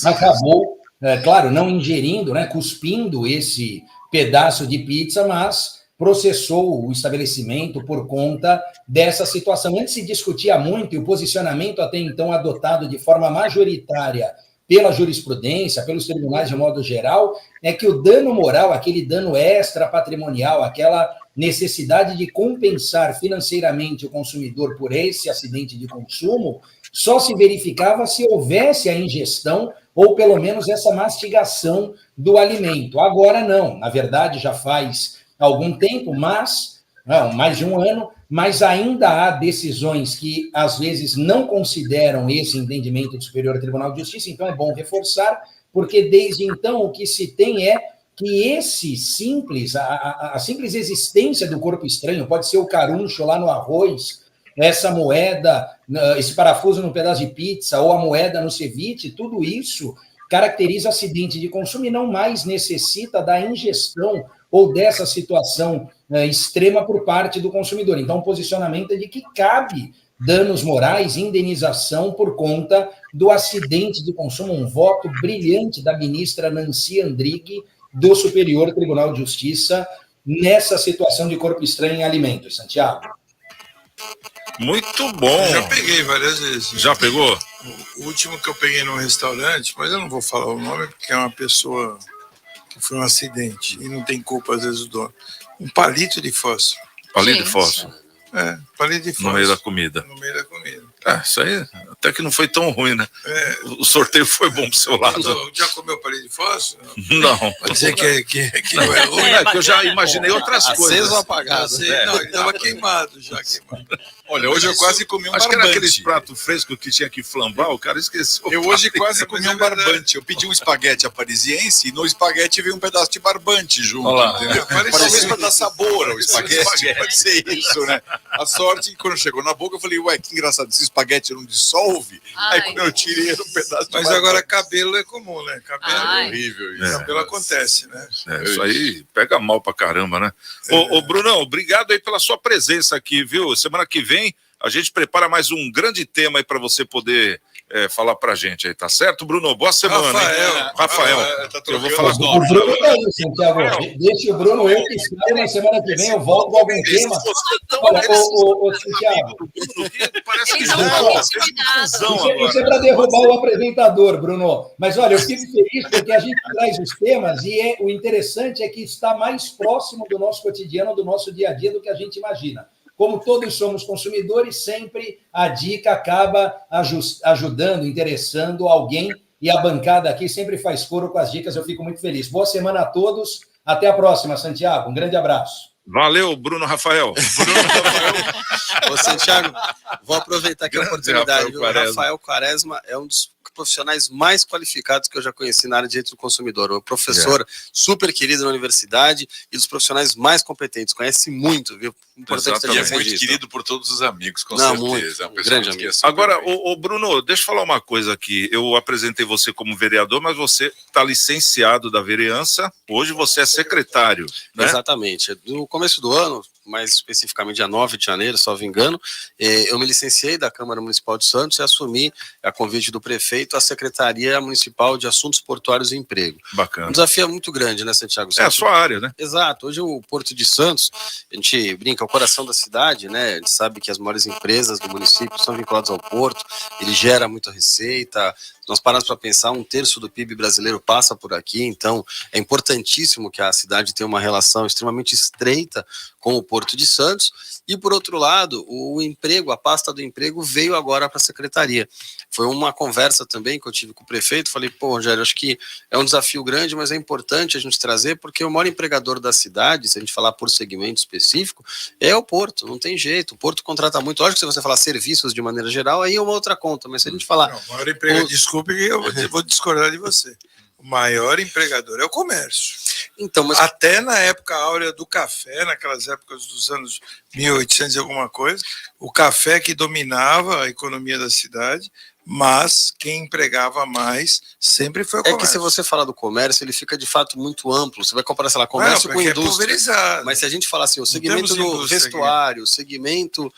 acabou, claro, não ingerindo, né? Cuspindo esse pedaço de pizza, mas processou o estabelecimento por conta dessa situação. Antes se discutia muito, e o posicionamento até então adotado de forma majoritária pela jurisprudência, pelos tribunais de modo geral, é que o dano moral, aquele dano extra patrimonial, aquela necessidade de compensar financeiramente o consumidor por esse acidente de consumo, só se verificava se houvesse a ingestão ou pelo menos essa mastigação do alimento. Agora não, na verdade já faz algum tempo, mas não, mais de um ano, mas ainda há decisões que às vezes não consideram esse entendimento do Superior Tribunal de Justiça, então é bom reforçar, porque desde então o que se tem é que esse simples, a simples existência do corpo estranho, pode ser o caruncho lá no arroz, essa moeda, esse parafuso no pedaço de pizza, ou a moeda no ceviche, tudo isso caracteriza acidente de consumo e não mais necessita da ingestão ou dessa situação extrema por parte do consumidor. Então, o posicionamento é de que cabe danos morais, indenização por conta do acidente de consumo, um voto brilhante da ministra Nancy Andrighi, do Superior Tribunal de Justiça, nessa situação de corpo estranho em alimentos. Santiago. Muito bom. Já peguei várias vezes. Já pegou? O último que eu peguei num restaurante, mas eu não vou falar o nome, porque é uma pessoa que foi um acidente e não tem culpa, às vezes, o dono. Um palito de fósforo. Palito de fósforo? É, palito de fósforo. No meio da comida. No meio da comida. Isso aí até que não foi tão ruim, né? O sorteio foi bom pro seu lado. Já comeu palito de fósforo? Não. Pode dizer que não é ruim. É que eu já imaginei outras coisas. Aceso ou apagado? Não, ele estava queimado já. Olha, hoje eu quase comi um Acho barbante. que era aqueles pratos frescos que tinha que flambar, o cara esqueceu. Eu hoje quase comi um barbante. Eu pedi um espaguete à parisiense e no espaguete veio um pedaço de barbante junto, entendeu? Talvez para dar sabor ao espaguete, pode ser isso, né? A sorte que quando chegou na boca eu falei, ué, que engraçado, esse espaguete não dissolve? Aí quando eu tirei era um pedaço de Mas barbante. agora cabelo é comum, né? Cabelo é horrível isso. Cabelo acontece, né? Isso aí pega mal pra caramba, né? Ô, Brunão, obrigado aí pela sua presença aqui, viu? Semana que vem a gente prepara mais um grande tema aí para você poder falar pra gente aí, tá certo, Bruno? Boa semana, Rafael. Eu vou falar com o Bruno tá aí, Santiago. Deixa o Bruno, eu que espero, na semana que vem eu volto com algum tema. Olha, o Santiago. Parece que Isso é para derrubar o apresentador, Bruno. Mas olha, eu fico feliz porque a gente traz os temas e o interessante é que está mais próximo do nosso cotidiano, do nosso dia a dia do que a gente imagina. Como todos somos consumidores, sempre a dica acaba ajudando, interessando alguém, e a bancada aqui sempre faz coro com as dicas, eu fico muito feliz. Boa semana a todos, até a próxima, Santiago, um grande abraço. Valeu, Bruno Rafael. Ô, Santiago, vou aproveitar aqui a oportunidade. O Rafael Quaresma é um dos profissionais mais qualificados que eu já conheci na área de direito do consumidor. O professor super querido na universidade e dos profissionais mais competentes. Conhece muito, viu? Importante e é muito querido por todos os amigos, com certeza. Muito, é um grande amigo. Agora, o Bruno, deixa eu falar uma coisa aqui. Eu apresentei você como vereador, mas você está licenciado da vereança. Hoje você é secretário, né? Exatamente. No começo do ano, mais especificamente dia 9 de janeiro, salvo engano, eu me licenciei da Câmara Municipal de Santos e assumi, a convite do prefeito, a Secretaria Municipal de Assuntos Portuários e Emprego. Bacana. Um desafio muito grande, né, Santiago? É a sua área, né? Exato. Hoje o Porto de Santos, a gente brinca, é o coração da cidade, né? A gente sabe que as maiores empresas do município são vinculadas ao porto, ele gera muita receita. Nós paramos para pensar, 1/3 do PIB brasileiro passa por aqui, então é importantíssimo que a cidade tenha uma relação extremamente estreita com o Porto de Santos. E, por outro lado, o emprego, a pasta do emprego veio agora para a secretaria. Foi uma conversa também que eu tive com o prefeito, falei, Rogério, acho que é um desafio grande, mas é importante a gente trazer, porque o maior empregador da cidade, se a gente falar por segmento específico, é o Porto, não tem jeito. O Porto contrata muito, lógico que se você falar serviços de maneira geral, aí é uma outra conta, mas se a gente falar... Não, o maior empregador, desculpe que eu vou discordar de você. O maior empregador é o comércio. Então, mas... Até na época áurea do café, naquelas épocas dos anos 1800 e alguma coisa, o café que dominava a economia da cidade, mas quem empregava mais sempre foi o comércio. É que se você falar do comércio, ele fica de fato muito amplo. Você vai comparar, sei lá, comércio com indústria. Pulverizado. Mas se a gente falar assim, o segmento do vestuário, o segmento...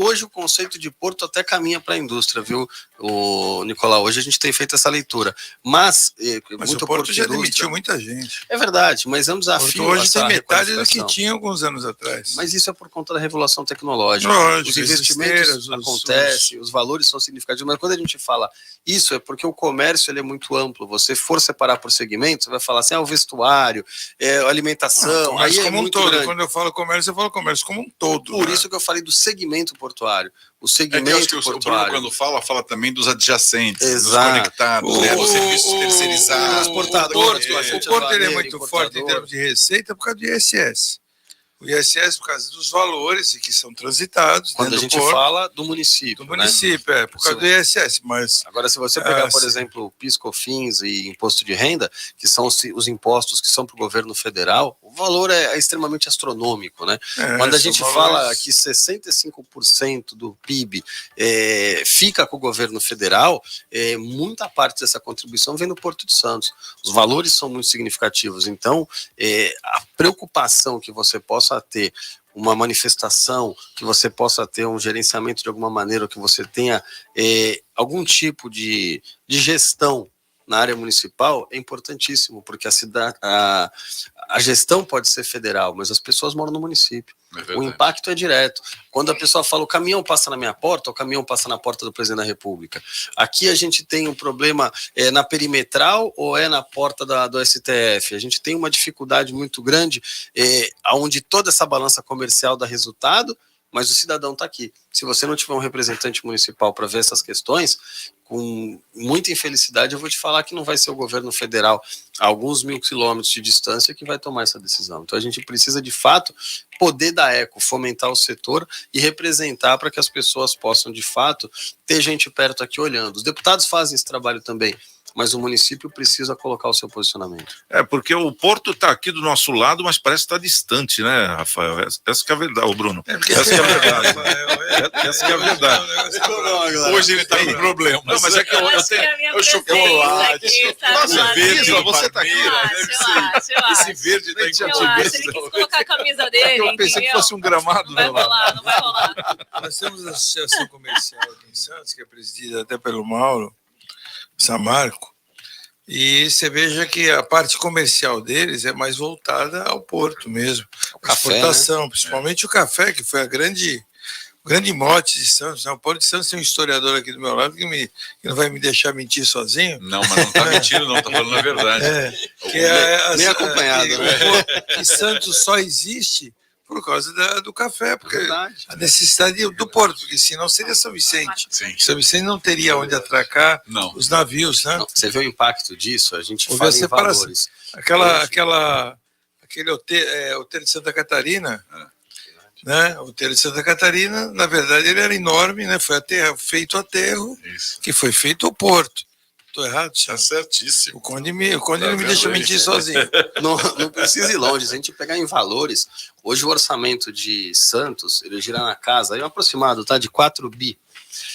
Hoje o conceito de porto até caminha para a indústria, viu, o Nicolau? Hoje a gente tem feito essa leitura. Mas muito o Porto já demitiu muita gente. É verdade, mas é um desafio. Hoje tem metade do que tinha alguns anos atrás. Mas isso é por conta da revolução tecnológica. Lógico, os investimentos acontecem, os valores são significativos, mas quando a gente fala isso é porque o comércio ele é muito amplo. Você for separar por segmentos, você vai falar assim, o vestuário, a alimentação. Não, aí é como um todo. Grande. Quando eu falo comércio como um todo. Por isso que eu falei do segmento portuário. O segmento portuário. O Bruno, quando fala também dos adjacentes, exato, dos conectados, os serviços terceirizados. O Porto ele é muito forte em termos de receita por causa do ISS. O ISS por causa dos valores que são transitados. Quando a gente fala do município. Do município, né? Por causa do ISS. Mas, agora, se você pegar, por exemplo, o PIS, COFINS e Imposto de Renda, que são os impostos que são para o governo federal, o valor é extremamente astronômico, né? Quando a gente fala que 65% do PIB fica com o governo federal, muita parte dessa contribuição vem do Porto de Santos. Os valores são muito significativos. Então, a preocupação que você possa ter uma manifestação, que você possa ter um gerenciamento de alguma maneira, ou que você tenha algum tipo de gestão na área municipal, é importantíssimo, porque a gestão pode ser federal, mas as pessoas moram no município. O impacto é direto. Quando a pessoa fala, o caminhão passa na minha porta, o caminhão passa na porta do presidente da República. Aqui a gente tem um problema na perimetral ou na porta do STF. A gente tem uma dificuldade muito grande, onde toda essa balança comercial dá resultado, mas o cidadão está aqui. Se você não tiver um representante municipal para ver essas questões, com muita infelicidade, eu vou te falar que não vai ser o governo federal a alguns 1000 quilômetros de distância que vai tomar essa decisão. Então a gente precisa, de fato, poder da ECO, fomentar o setor e representar para que as pessoas possam, de fato, ter gente perto aqui olhando. Os deputados fazem esse trabalho também, mas o município precisa colocar o seu posicionamento. Porque o Porto está aqui do nosso lado, mas parece que está distante, né, Rafael? Essa que é a verdade, Bruno. Essa que é a verdade. Essa que é a verdade. Hoje ele está com problema. Não, mas é que eu tenho chocolate. Nossa, verde, você está aqui. Esse verde está em Eu acho, ele quis colocar a camisa dele, eu pensei que fosse um gramado. Não vai rolar. Nós temos a Associação Comercial aqui em Santos, que é presidida até pelo Mauro Samarco, e você veja que a parte comercial deles é mais voltada ao porto mesmo, a exportação, né? Principalmente o café, que foi o grande mote de Santos. O Porto de Santos tem um historiador aqui do meu lado que não vai me deixar mentir sozinho. Não, mas não está mentindo, não, está falando a verdade. Nem acompanhado. Que Santos só existe por causa do café, porque a necessidade do porto, porque senão seria São Vicente. Sim. São Vicente não teria onde atracar os navios, né? Você vê o impacto disso? A gente fala em valores. Aquele hotel de Santa Catarina, né? O hotel de Santa Catarina, na verdade, ele era enorme, né? Foi feito aterro, que foi feito o porto. Estou errado? Está certíssimo. O Conde não me deixa mentir sozinho. Não precisa ir longe. Se a gente pegar em valores, hoje o orçamento de Santos, ele gira na casa, aí aproximado, tá? De 4 bi.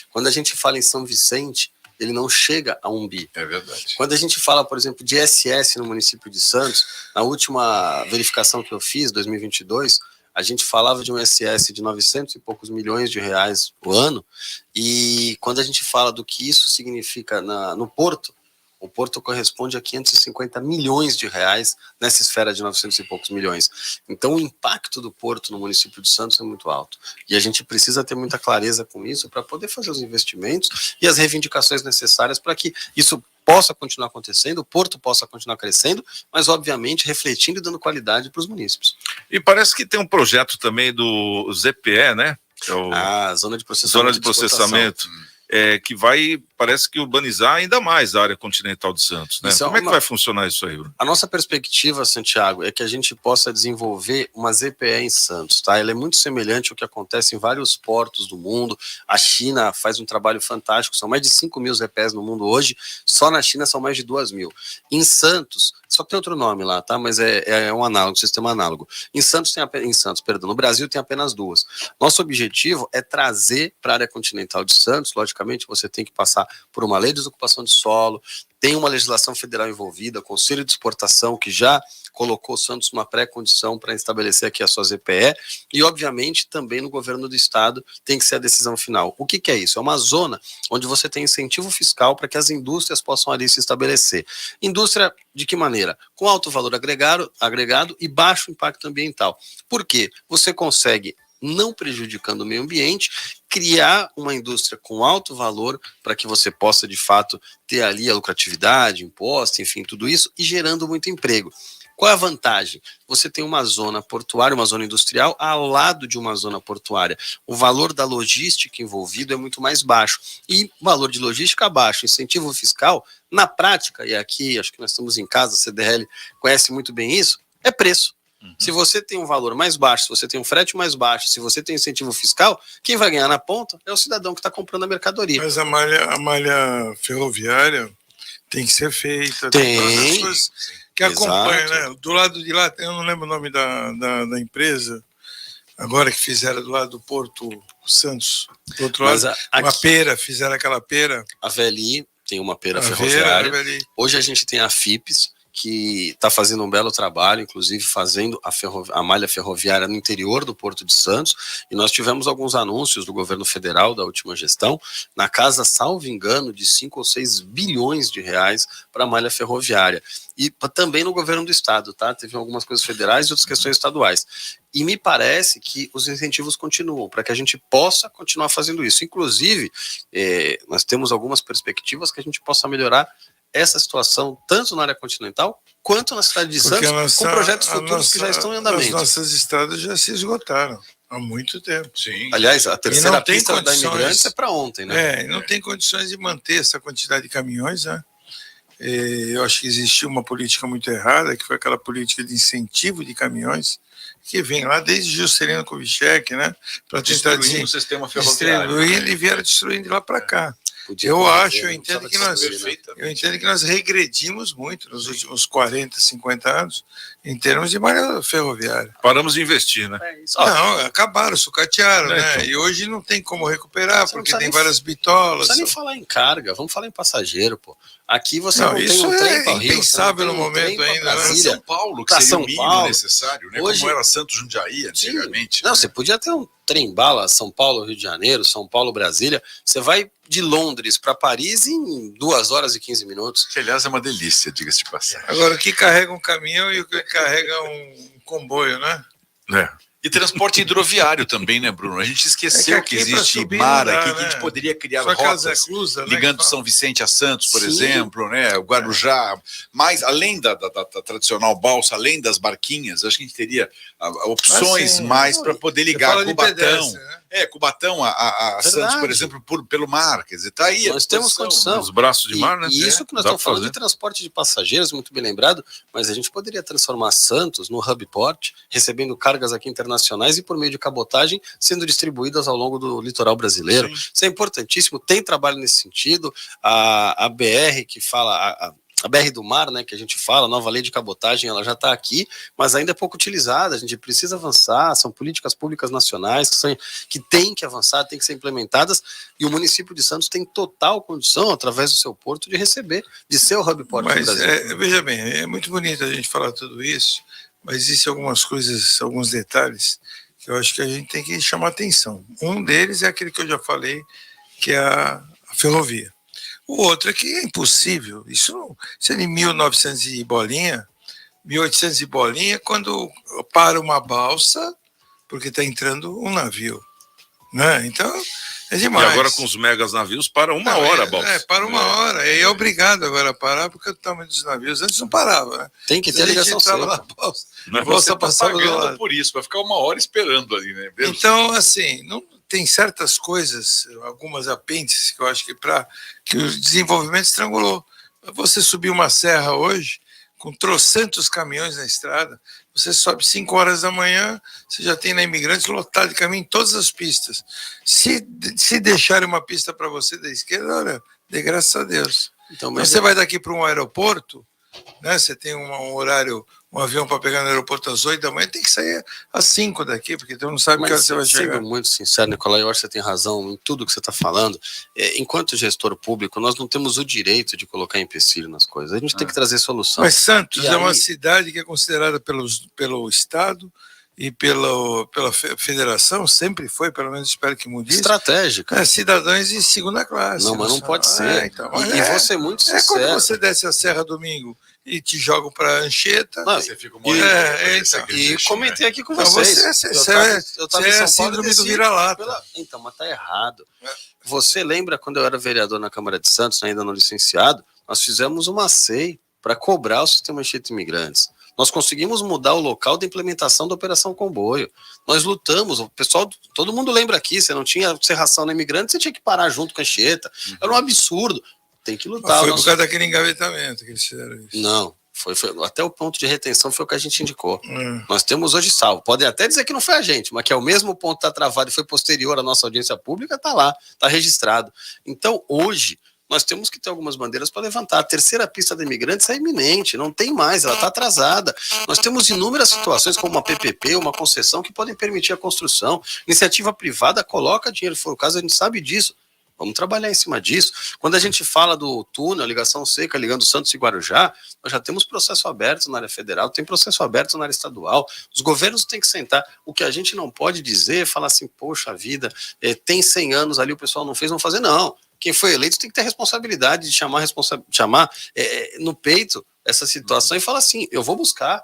Quando a gente fala em São Vicente, ele não chega a 1 bi. É verdade. Quando a gente fala, por exemplo, de SS no município de Santos, na última verificação que eu fiz, 2022, a gente falava de um SS de 900 e poucos milhões de reais o ano, e quando a gente fala do que isso significa no Porto, o Porto corresponde a 550 milhões de reais nessa esfera de 900 e poucos milhões. Então o impacto do Porto no município de Santos é muito alto. E a gente precisa ter muita clareza com isso para poder fazer os investimentos e as reivindicações necessárias para que isso possa continuar acontecendo, o Porto possa continuar crescendo, mas obviamente refletindo e dando qualidade para os munícipes. E parece que tem um projeto também do ZPE, né? Zona de processamento. Zona de processamento. Que vai, parece que urbanizar ainda mais a área continental de Santos, né? Como é que vai funcionar isso aí, Bruno? A nossa perspectiva, Santiago, é que a gente possa desenvolver uma ZPE em Santos, tá? Ela é muito semelhante ao que acontece em vários portos do mundo. A China faz um trabalho fantástico, são mais de 5 mil ZPEs no mundo hoje, só na China são mais de 2 mil. Em Santos, só tem outro nome lá, tá? Mas é um análogo, um sistema análogo. No Brasil tem apenas 2. Nosso objetivo é trazer para a área continental de Santos, logicamente, você tem que passar por uma lei de desocupação de solo, tem uma legislação federal envolvida, Conselho de Exportação, que já colocou Santos numa pré-condição para estabelecer aqui a sua ZPE, e obviamente também no governo do estado tem que ser a decisão final. O que é isso? É uma zona onde você tem incentivo fiscal para que as indústrias possam ali se estabelecer. Indústria de que maneira? Com alto valor agregado e baixo impacto ambiental. Por quê? Você consegue, não prejudicando o meio ambiente, criar uma indústria com alto valor para que você possa, de fato, ter ali a lucratividade, imposto, enfim, tudo isso, e gerando muito emprego. Qual é a vantagem? Você tem uma zona portuária, uma zona industrial, ao lado de uma zona portuária. O valor da logística envolvido é muito mais baixo. E valor de logística baixo, incentivo fiscal, na prática, e aqui acho que nós estamos em casa, a CDL conhece muito bem isso, é preço. Se você tem um valor mais baixo, se você tem um frete mais baixo, se você tem incentivo fiscal, quem vai ganhar na ponta é o cidadão que está comprando a mercadoria. Mas a malha ferroviária tem que ser feita. Tem. As coisas que acompanham, né? Do lado de lá, eu não lembro o nome da empresa, agora que fizeram do lado do Porto Santos. Do outro lado, uma pera, fizeram aquela pera. A VLI tem uma pera ferroviária. Hoje a gente tem a FIPS, que está fazendo um belo trabalho, inclusive fazendo a malha ferroviária no interior do Porto de Santos, e nós tivemos alguns anúncios do governo federal da última gestão, na casa, salvo engano, de 5 ou 6 bilhões de reais para a malha ferroviária. E também no governo do estado, tá? Teve algumas coisas federais e outras questões estaduais. E me parece que os incentivos continuam, para que a gente possa continuar fazendo isso. Inclusive, nós temos algumas perspectivas que a gente possa melhorar essa situação, tanto na área continental, quanto na cidade de Santos, com projetos futuros que já estão em andamento. As nossas estradas já se esgotaram há muito tempo. Sim. Aliás, a terceira pista da Imigrantes é para ontem, né? Não tem condições de manter essa quantidade de caminhões, né? Eu acho que existiu uma política muito errada, que foi aquela política de incentivo de caminhões, que vem lá desde Juscelino Kubitschek, né? Para tentar destruir o sistema ferroviário. E vieram destruindo de lá para cá. Eu entendo que nós regredimos muito nos últimos 40, 50 anos em termos de malha ferroviária. Paramos de investir, né? Não, acabaram, sucatearam, né? Então. E hoje não tem como recuperar, porque tem várias bitolas. Não precisa nem falar em carga, vamos falar em passageiro, pô. Aqui você não tem um trem para o Rio, impensável no momento ainda. São Paulo, que seria o mínimo necessário, né? Hoje, como era Santos Jundiaí antigamente. Sim. Não, você podia ter um trem-bala São Paulo, Rio de Janeiro, São Paulo, Brasília. Você vai de Londres para Paris em 2 horas e 15 minutos. Que, aliás, é uma delícia, diga-se de passagem. Agora, o que carrega um caminhão e o que carrega um comboio, né? E transporte hidroviário também, né, Bruno? A gente esqueceu que existe mar aqui, que a gente poderia criar rotas ligando São Vicente a Santos, por exemplo, né? O Guarujá, mas além da tradicional balsa, além das barquinhas, acho que a gente teria opções mais para poder ligar Cubatão. Cubatão, a Santos, por exemplo, pelo mar, quer dizer, tá aí. Nós temos condição. Os braços de mar, né? E isso que nós estamos falando de transporte de passageiros, muito bem lembrado, mas a gente poderia transformar Santos no hub port, recebendo cargas aqui internacionais e por meio de cabotagem sendo distribuídas ao longo do litoral brasileiro. Sim. Isso é importantíssimo, tem trabalho nesse sentido. A BR que fala... A BR do Mar, né, que a gente fala, a nova lei de cabotagem, ela já está aqui, mas ainda é pouco utilizada, a gente precisa avançar, são políticas públicas nacionais que têm que avançar, têm que ser implementadas, e o município de Santos tem total condição, através do seu porto, de receber, de ser o hub port do Brasil. Veja bem, é muito bonito a gente falar tudo isso, mas existem algumas coisas, alguns detalhes, que eu acho que a gente tem que chamar atenção. Um deles é aquele que eu já falei, que é a ferrovia. O outro é que é impossível, isso é de 1900 e bolinha, 1800 e bolinha, quando para uma balsa, porque está entrando um navio, né? Então, é demais. E agora com os megas navios, para uma hora a balsa. Para uma hora, e é obrigado agora a parar, porque o tamanho dos navios, antes não parava, né? Tem que ter ligação sempre. Na balsa, a balsa passava do lado. Por isso, vai ficar uma hora esperando ali, né? Então, assim, não tem certas coisas, algumas apêndices, que eu acho que o desenvolvimento estrangulou. Você subir uma serra hoje, com trocentos caminhões na estrada, você sobe 5 horas da manhã, você já tem na Imigrantes lotado de caminho em todas as pistas. Se deixarem uma pista para você da esquerda, olha, dê graças a Deus. Então você vai daqui para um aeroporto, né? Você tem um horário, um avião para pegar no aeroporto às 8 da manhã, tem que sair às 5 daqui, porque tu não sabe que hora você vai chegar. Sendo muito sincero, Nicolai, eu acho que você tem razão em tudo que você está falando. Enquanto gestor público, nós não temos o direito de colocar empecilho nas coisas. A gente tem que trazer solução. Mas Santos é uma cidade que é considerada pelo Estado e pela federação, sempre foi, pelo menos espero que mude isso. Estratégica. Cidadãos de segunda classe. Não, mas não pode ser. Então, e vou ser muito sincero. Quando você desce a Serra domingo e te jogam para Anchieta. Você fica e comentei aqui com vocês. Eu estava em São Paulo, síndrome do vira-lata. Então, mas tá errado. Você lembra quando eu era vereador na Câmara de Santos, ainda não licenciado, nós fizemos uma SEI para cobrar o sistema Anchieta Imigrantes. Nós conseguimos mudar o local da implementação da Operação Comboio. Nós lutamos, o pessoal, todo mundo lembra aqui, você não tinha serração na Imigrante, você tinha que parar junto com a Anchieta. Era um absurdo. Tem que lutar. Foi por causa daquele engavetamento que eles fizeram isso. Não, foi até o ponto de retenção foi o que a gente indicou. Nós temos hoje salvo. Podem até dizer que não foi a gente, mas que é o mesmo ponto que está travado e foi posterior à nossa audiência pública, está lá, está registrado. Então, hoje, nós temos que ter algumas bandeiras para levantar. A terceira pista de imigrantes é iminente, não tem mais, ela está atrasada. Nós temos inúmeras situações, como uma PPP, uma concessão, que podem permitir a construção. Iniciativa privada coloca dinheiro, se for o caso, a gente sabe disso. Vamos trabalhar em cima disso. Quando a gente fala do túnel, ligação seca, ligando Santos e Guarujá, nós já temos processo aberto na área federal, tem processo aberto na área estadual. Os governos têm que sentar. O que a gente não pode dizer é falar assim, poxa vida, tem 100 anos ali, o pessoal não fez, vamos fazer. Não. Quem foi eleito tem que ter responsabilidade de chamar no peito essa situação e falar assim, eu vou buscar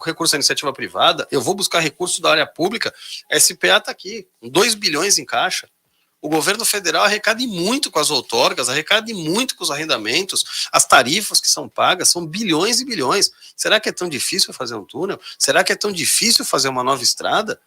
recurso da iniciativa privada, eu vou buscar recurso da área pública, a SPA está aqui, 2 bilhões em caixa. O governo federal arrecada muito com as outorgas, arrecada muito com os arrendamentos, as tarifas que são pagas são bilhões e bilhões. Será que é tão difícil fazer um túnel? Será que é tão difícil fazer uma nova estrada?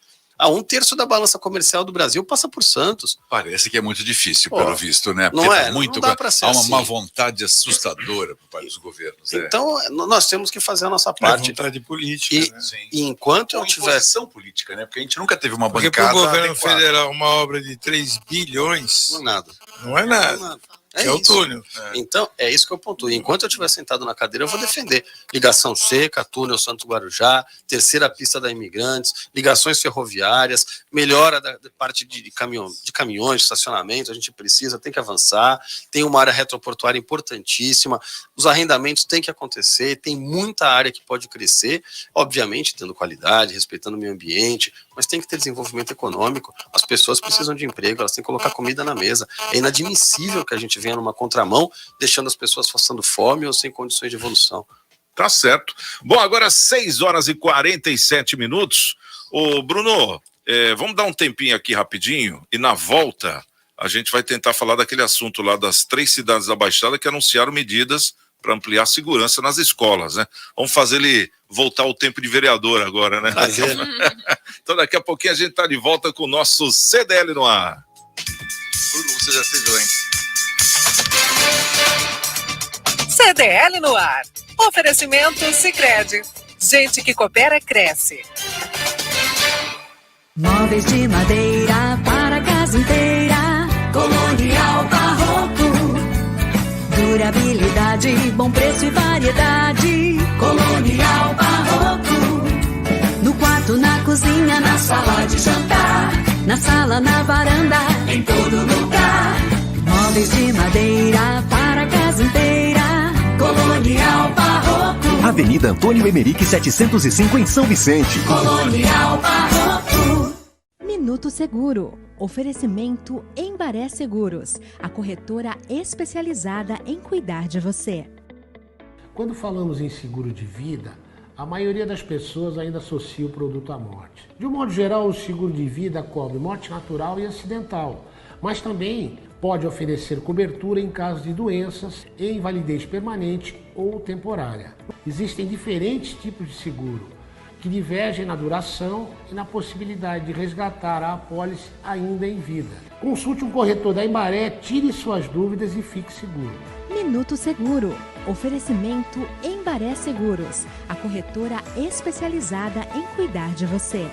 1/3 da balança comercial do Brasil passa por Santos. Parece que é muito difícil, pelo visto, né? Não é? Muito, não dá para ser há assim. Uma vontade assustadora por parte dos governos. Então, nós temos que fazer a nossa parte. Vontade política, e enquanto eu tiver... imposição política, né? Porque a gente nunca teve uma bancada. Porque para o governo federal, uma obra de 3 bilhões... Não é nada. Não é nada. É o túnel. Então, é isso que eu pontuo. Enquanto eu estiver sentado na cadeira, eu vou defender. Ligação seca, túnel Santos Guarujá, terceira pista da Imigrantes, ligações ferroviárias, melhora da parte de caminhões, de estacionamento, a gente precisa, tem que avançar, tem uma área retroportuária importantíssima, os arrendamentos têm que acontecer, tem muita área que pode crescer, obviamente, tendo qualidade, respeitando o meio ambiente, mas tem que ter desenvolvimento econômico. As pessoas precisam de emprego, elas têm que colocar comida na mesa. É inadmissível que a gente venha numa contramão, deixando as pessoas passando fome ou sem condições de evolução. Tá certo. Bom, agora 6 horas e 47 minutos. Ô, Bruno, vamos dar um tempinho aqui rapidinho e na volta a gente vai tentar falar daquele assunto lá das 3 cidades da Baixada que anunciaram medidas para ampliar a segurança nas escolas, né? Vamos fazer ele voltar ao tempo de vereador agora, né? Então daqui a pouquinho a gente está de volta com o nosso CDL no ar. Você já teve lá, hein? CDL no ar. Oferecimento Sicredi. Gente que coopera, cresce. Móveis de madeira para a casa inteira. Colonial Barroco. Durabilidade, bom preço e variedade. Colonial Barroco. No quarto, na cozinha, na sala de jantar. Na sala, na varanda, em todo lugar. Móveis de madeira para a casa inteira. Colonial Barroco. Avenida Antônio Emerick 705 em São Vicente. Colonial Barroco. Minuto Seguro. Oferecimento Embaré Seguros, a corretora especializada em cuidar de você. Quando falamos em seguro de vida, a maioria das pessoas ainda associa o produto à morte. De um modo geral, o seguro de vida cobre morte natural e acidental, mas também pode oferecer cobertura em caso de doenças e invalidez permanente ou temporária. Existem diferentes tipos de seguro, que divergem na duração e na possibilidade de resgatar a apólice ainda em vida. Consulte um corretor da Embaré, tire suas dúvidas e fique seguro. Minuto Seguro. Oferecimento Embaré Seguros, a corretora especializada em cuidar de você.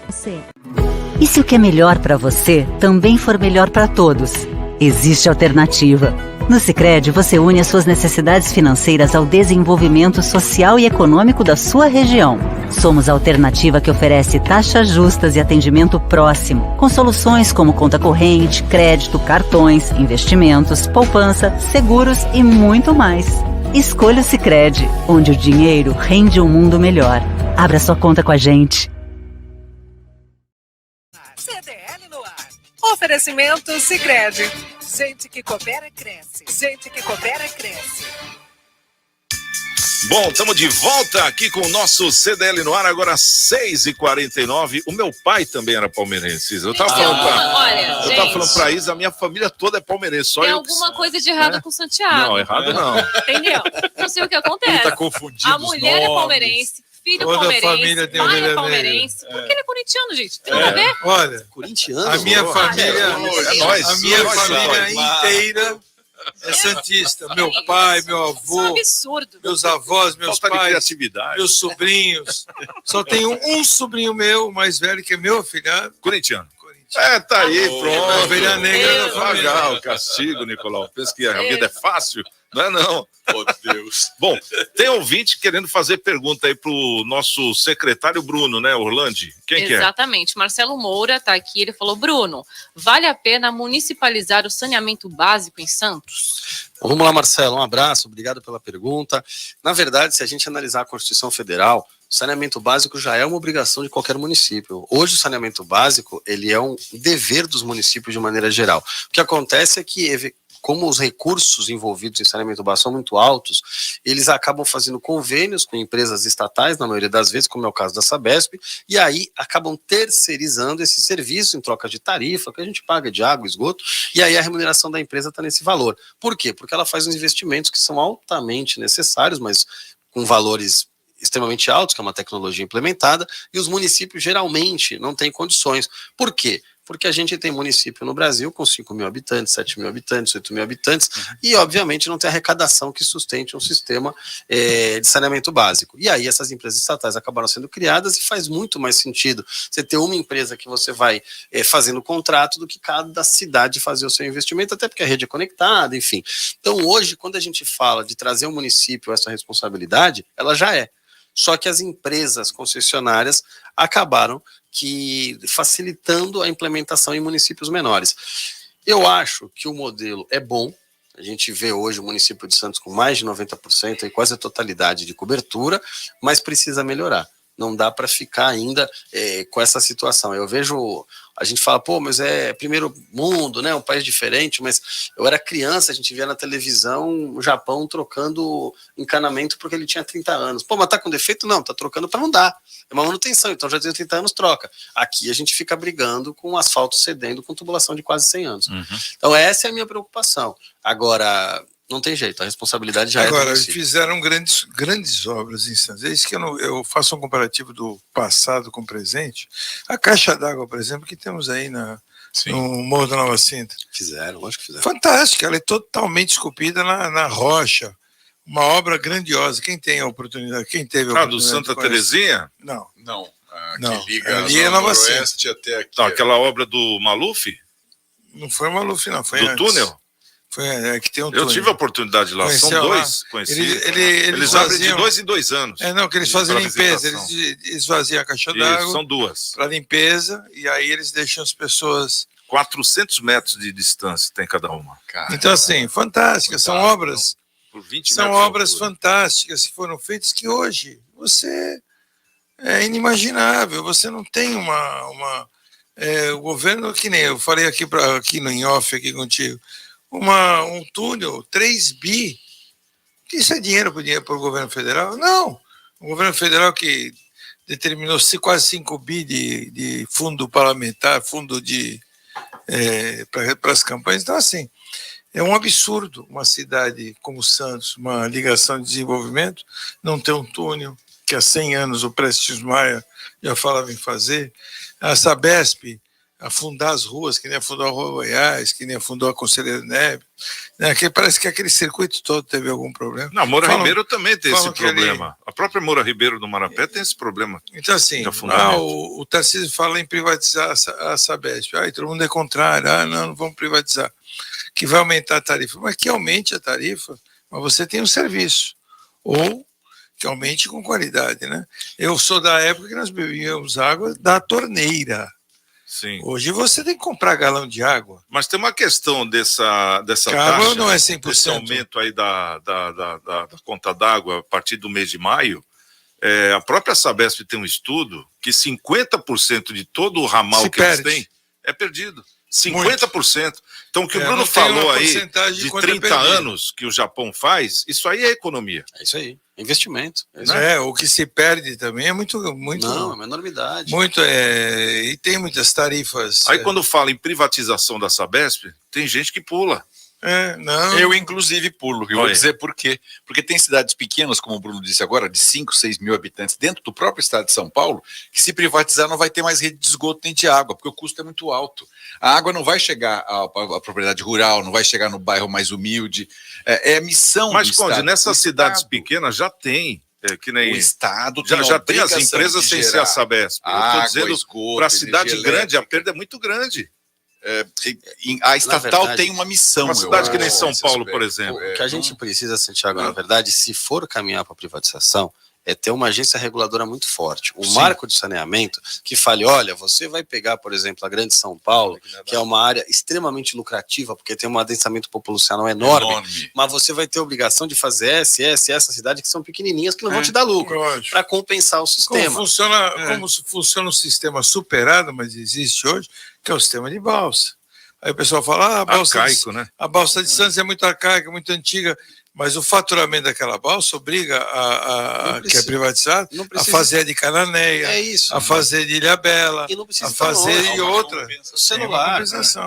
E se o que é melhor para você também for melhor para todos? Existe alternativa. No Sicredi, você une as suas necessidades financeiras ao desenvolvimento social e econômico da sua região. Somos a alternativa que oferece taxas justas e atendimento próximo, com soluções como conta corrente, crédito, cartões, investimentos, poupança, seguros e muito mais. Escolha o Sicredi, onde o dinheiro rende um mundo melhor. Abra sua conta com a gente. CDL no ar. Oferecimento Sicredi. Gente que coopera, cresce. Gente que coopera, cresce. Bom, estamos de volta aqui com o nosso CDL no ar, agora 6h49. O meu pai também era palmeirense. Eu tava falando pra Isa, a minha família toda é palmeirense. Só tem eu alguma coisa de errado com o Santiago. Não, errado não. Entendeu? Não sei o que acontece. Ele tá confundindo a mulher é palmeirense, filho toda palmeirense, família tem pai orelha é palmeirense. negra. Porque ele é corintiano, gente. Tem nada a ver? Olha, corintiano. A minha família, nós, a minha nós, família nós. inteira é santista. Meu pai, meu avô, Isso é um absurdo. meus avós, meus Falta de pais, criatividade. meus sobrinhos. Só tenho um sobrinho meu, mais velho, que é meu afilhado. Corintiano. Tá aí, pronto. A ovelha negra da família. Pagar o castigo, Nicolau. Pensa que a vida é fácil? Não é não. Oh, Deus. Bom, tem ouvinte querendo fazer pergunta aí pro nosso secretário Bruno, né, Orlandi? Quem que é? Exatamente. Marcelo Moura tá aqui, ele falou: Bruno, vale a pena municipalizar o saneamento básico em Santos? Então, vamos lá, Marcelo, um abraço, obrigado pela pergunta. Na verdade, se a gente analisar a Constituição Federal, o saneamento básico já é uma obrigação de qualquer município. Hoje o saneamento básico, ele é um dever dos municípios de maneira geral. O que acontece é que, como os recursos envolvidos em saneamento básico são muito altos, eles acabam fazendo convênios com empresas estatais, na maioria das vezes, como é o caso da Sabesp, e aí acabam terceirizando esse serviço em troca de tarifa, que a gente paga de água, esgoto, e aí a remuneração da empresa está nesse valor. Por quê? Porque ela faz uns investimentos que são altamente necessários, mas com valores extremamente altos, que é uma tecnologia implementada, e os municípios geralmente não têm condições. Por quê? Porque a gente tem município no Brasil com 5 mil habitantes, 7 mil habitantes, 8 mil habitantes, e obviamente não tem arrecadação que sustente um sistema de saneamento básico. E aí essas empresas estatais acabaram sendo criadas e faz muito mais sentido você ter uma empresa que você vai fazendo contrato do que cada cidade fazer o seu investimento, até porque a rede é conectada, enfim. Então hoje, quando a gente fala de trazer ao município essa responsabilidade, ela já é. Só que as empresas concessionárias acabaram facilitando a implementação em municípios menores. Eu acho que o modelo é bom. A gente vê hoje o município de Santos com mais de 90% e quase a totalidade de cobertura, mas precisa melhorar. Não dá para ficar ainda com essa situação. Eu vejo, a gente fala, pô, mas é primeiro mundo, né, um país diferente, mas eu era criança, a gente via na televisão o Japão trocando encanamento porque ele tinha 30 anos. Pô, mas tá com defeito? Não, tá trocando para não dar. É uma manutenção, então já tem 30 anos, troca. Aqui a gente fica brigando com o asfalto cedendo com tubulação de quase 100 anos. Então essa é a minha preocupação. Agora, Não tem jeito, a responsabilidade já Agora, é eles fizeram grandes obras em Santos. É isso que eu faço um comparativo do passado com o presente. A caixa d'água, por exemplo, que temos aí no Morro da Nova Sintra. Fizeram, acho que fizeram. Fantástica, ela é totalmente esculpida na rocha. Uma obra grandiosa. Quem tem a oportunidade? Quem teve a oportunidade? Do Santa Terezinha? Não. Que liga ali é Nova Noroeste até aqui. Não, aquela obra do Maluf? Não foi o Maluf, não. Foi do antes. Túnel? Foi que tem um túnel. Eu tive a oportunidade lá. Conheceu São lá? dois. Conheci. Eles abrem de faziam 2 em 2 anos. Que eles fazem limpeza. Eles esvaziam a caixa d'água. São 2. Para limpeza. E aí eles deixam as pessoas... 400 metros de distância tem cada uma. Caramba. Então, assim, fantásticas. São obras... Por 20 são obras fantásticas que foram feitas que hoje você... É inimaginável. Você não tem o governo, que nem eu falei aqui no em-off aqui contigo, um túnel, 3 bi, isso é dinheiro para o governo federal? Não. O governo federal que determinou quase 5 bi de fundo parlamentar, fundo para as campanhas. Então, assim, é um absurdo uma cidade como Santos, uma ligação de desenvolvimento, não ter um túnel, que há 100 anos o Prestes Maia já falava em fazer, a Sabesp afundar as ruas, que nem afundou a Rua Goiás, que nem afundou a Conselheiro Neves, né? Parece que aquele circuito todo teve algum problema. Não, Moura Ribeiro também tem esse problema. Ali... A própria Moura Ribeiro do Marapé tem esse problema. Então, assim, o Tarcísio fala em privatizar a Sabesp. Todo mundo é contrário. Não vamos privatizar. Que vai aumentar a tarifa. Mas que aumente a tarifa, mas você tem um serviço. Ou que aumente com qualidade, né? Eu sou da época que nós bebíamos água da torneira. Sim. Hoje você tem que comprar galão de água. Mas tem uma questão dessa taxa, não é 100%. Desse aumento aí da conta d'água a partir do mês de maio. A própria Sabesp tem um estudo que 50% de todo o ramal que eles têm é perdido. 50%. Muito. Então, o que o Bruno falou aí de 30 anos que o Japão faz, isso aí é economia. É isso aí. Investimento. O que se perde também é muito. Não, é uma enormidade. E tem muitas tarifas. Aí, quando fala em privatização da Sabesp, tem gente que pula. Não. Eu, inclusive, pulo. Eu vou dizer por quê. Porque tem cidades pequenas, como o Bruno disse agora, de 5, 6 mil habitantes, dentro do próprio estado de São Paulo, que se privatizar não vai ter mais rede de esgoto nem de água, porque o custo é muito alto. A água não vai chegar à propriedade rural, não vai chegar no bairro mais humilde. É a missão do Estado. Mas, nessas cidades pequenas já tem. Que nem o Estado já tem as empresas sem ser a Sabesp. Eu estou dizendo, para a cidade grande, a perda é muito grande. A estatal tem uma missão. Uma cidade que nem São Paulo, por exemplo. O que a gente precisa, Santiago, na verdade, se for caminhar para a privatização, é ter uma agência reguladora muito forte. Um marco de saneamento que fale, olha, você vai pegar, por exemplo, a Grande São Paulo, que é uma área extremamente lucrativa, porque tem um adensamento populacional enorme. Mas você vai ter a obrigação de fazer essa cidade que são pequenininhas, que não vão te dar lucro, para compensar o sistema. Como funciona um sistema superado, mas existe hoje, que é o sistema de balsa. Aí o pessoal fala, a balsa de Santos é muito arcaica, muito antiga, mas o faturamento daquela balsa obriga que é privatizado, a fazer de Cananéia, a fazer de Ilhabela, a fazer de outra. O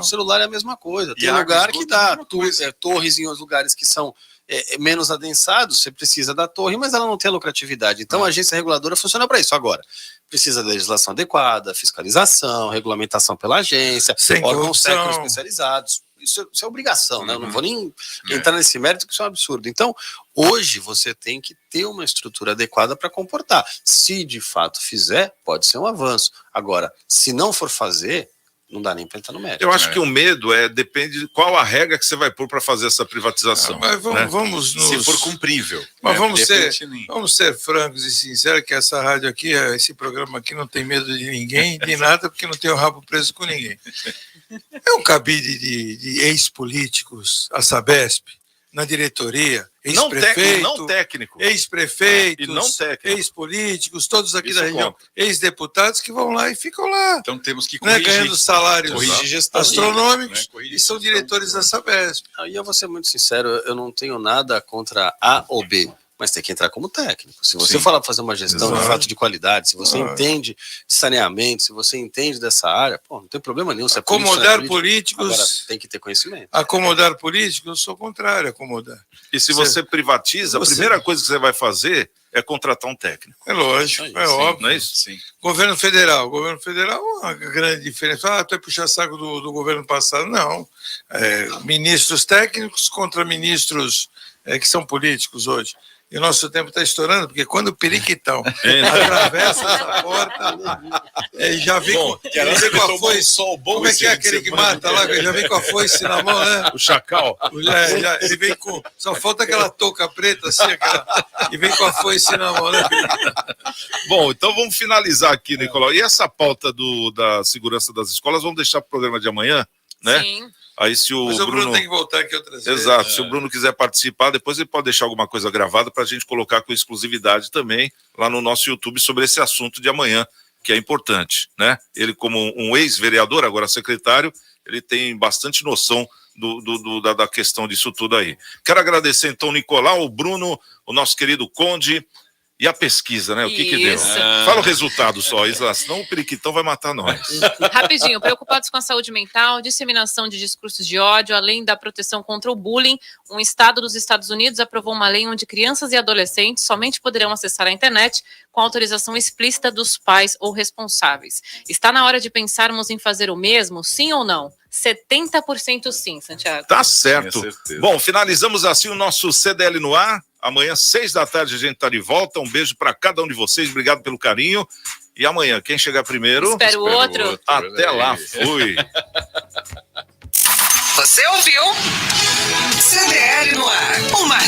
celular é a mesma coisa. Tem lugar que dá torres em outros lugares que são menos adensados, você precisa da torre, mas ela não tem a lucratividade. Então a agência reguladora funciona para isso. Agora, precisa de legislação adequada, fiscalização, regulamentação pela agência, órgãos técnicos especializados. Isso é obrigação, né? Eu não vou nem entrar nesse mérito, que isso é um absurdo. Então, hoje você tem que ter uma estrutura adequada para comportar. Se de fato fizer, pode ser um avanço. Agora, se não for fazer, não dá nem para entrar no mérito. Eu acho que o medo depende de qual a regra que você vai pôr para fazer essa privatização. Mas vamos se for cumprível. Mas vamos ser francos e sinceros, que essa rádio aqui, esse programa aqui não tem medo de ninguém, de nada, porque não tem o rabo preso com ninguém. É um cabide de ex-políticos, a Sabesp, na diretoria, ex-prefeito, não técnico, ex-prefeitos, técnico, ex-políticos, todos aqui da região, ex-deputados que vão lá e ficam lá. Então temos que corrigir, ganhando salários astronômicos e são diretores da Sabesp. E eu vou ser muito sincero, eu não tenho nada contra A ou B. mas tem que entrar como técnico. Se você falar fazer uma gestão de fato de qualidade, se você entende de saneamento, se você entende dessa área, não tem problema nenhum. Acomodar políticos. Agora, tem que ter conhecimento. Acomodar políticos, eu sou contrário a acomodar. E se você privatiza, a primeira coisa que você vai fazer é contratar um técnico. É lógico, é óbvio. Não é isso? Sim. Governo federal, uma grande diferença. Tu vai puxar saco do governo passado? Não. Ministros técnicos contra ministros que são políticos hoje. E o nosso tempo está estourando, porque quando o periquitão atravessa essa porta, já vem com a foice. Como é que é aquele que mata lá? Já vem com a foice na mão, né? O chacal. Ele vem com... Só falta aquela touca preta assim, e vem com a foice na mão, né? Bom, então vamos finalizar aqui, Nicolau. E essa pauta da segurança das escolas, vamos deixar para o programa de amanhã, né? Sim. Aí se Mas o Bruno tem que voltar aqui outras vezes. Exato, se o Bruno quiser participar, depois ele pode deixar alguma coisa gravada para a gente colocar com exclusividade também lá no nosso YouTube sobre esse assunto de amanhã, que é importante, né? Ele, como um ex-vereador, agora secretário, ele tem bastante noção da questão disso tudo aí. Quero agradecer então o Nicolau, o Bruno, o nosso querido Conde. E a pesquisa, né? O que deu? Fala o resultado só, Isla, senão o periquitão vai matar nós. Rapidinho, preocupados com a saúde mental, disseminação de discursos de ódio, além da proteção contra o bullying, um estado dos Estados Unidos aprovou uma lei onde crianças e adolescentes somente poderão acessar a internet com autorização explícita dos pais ou responsáveis. Está na hora de pensarmos em fazer o mesmo, sim ou não? 70% sim, Santiago. Tá certo. Bom, finalizamos assim o nosso CDL no ar. Amanhã, 6 da tarde, a gente tá de volta. Um beijo para cada um de vocês. Obrigado pelo carinho. E amanhã, quem chegar primeiro... Espero outro. Até lá. Fui. Você ouviu? CDL no ar. Uma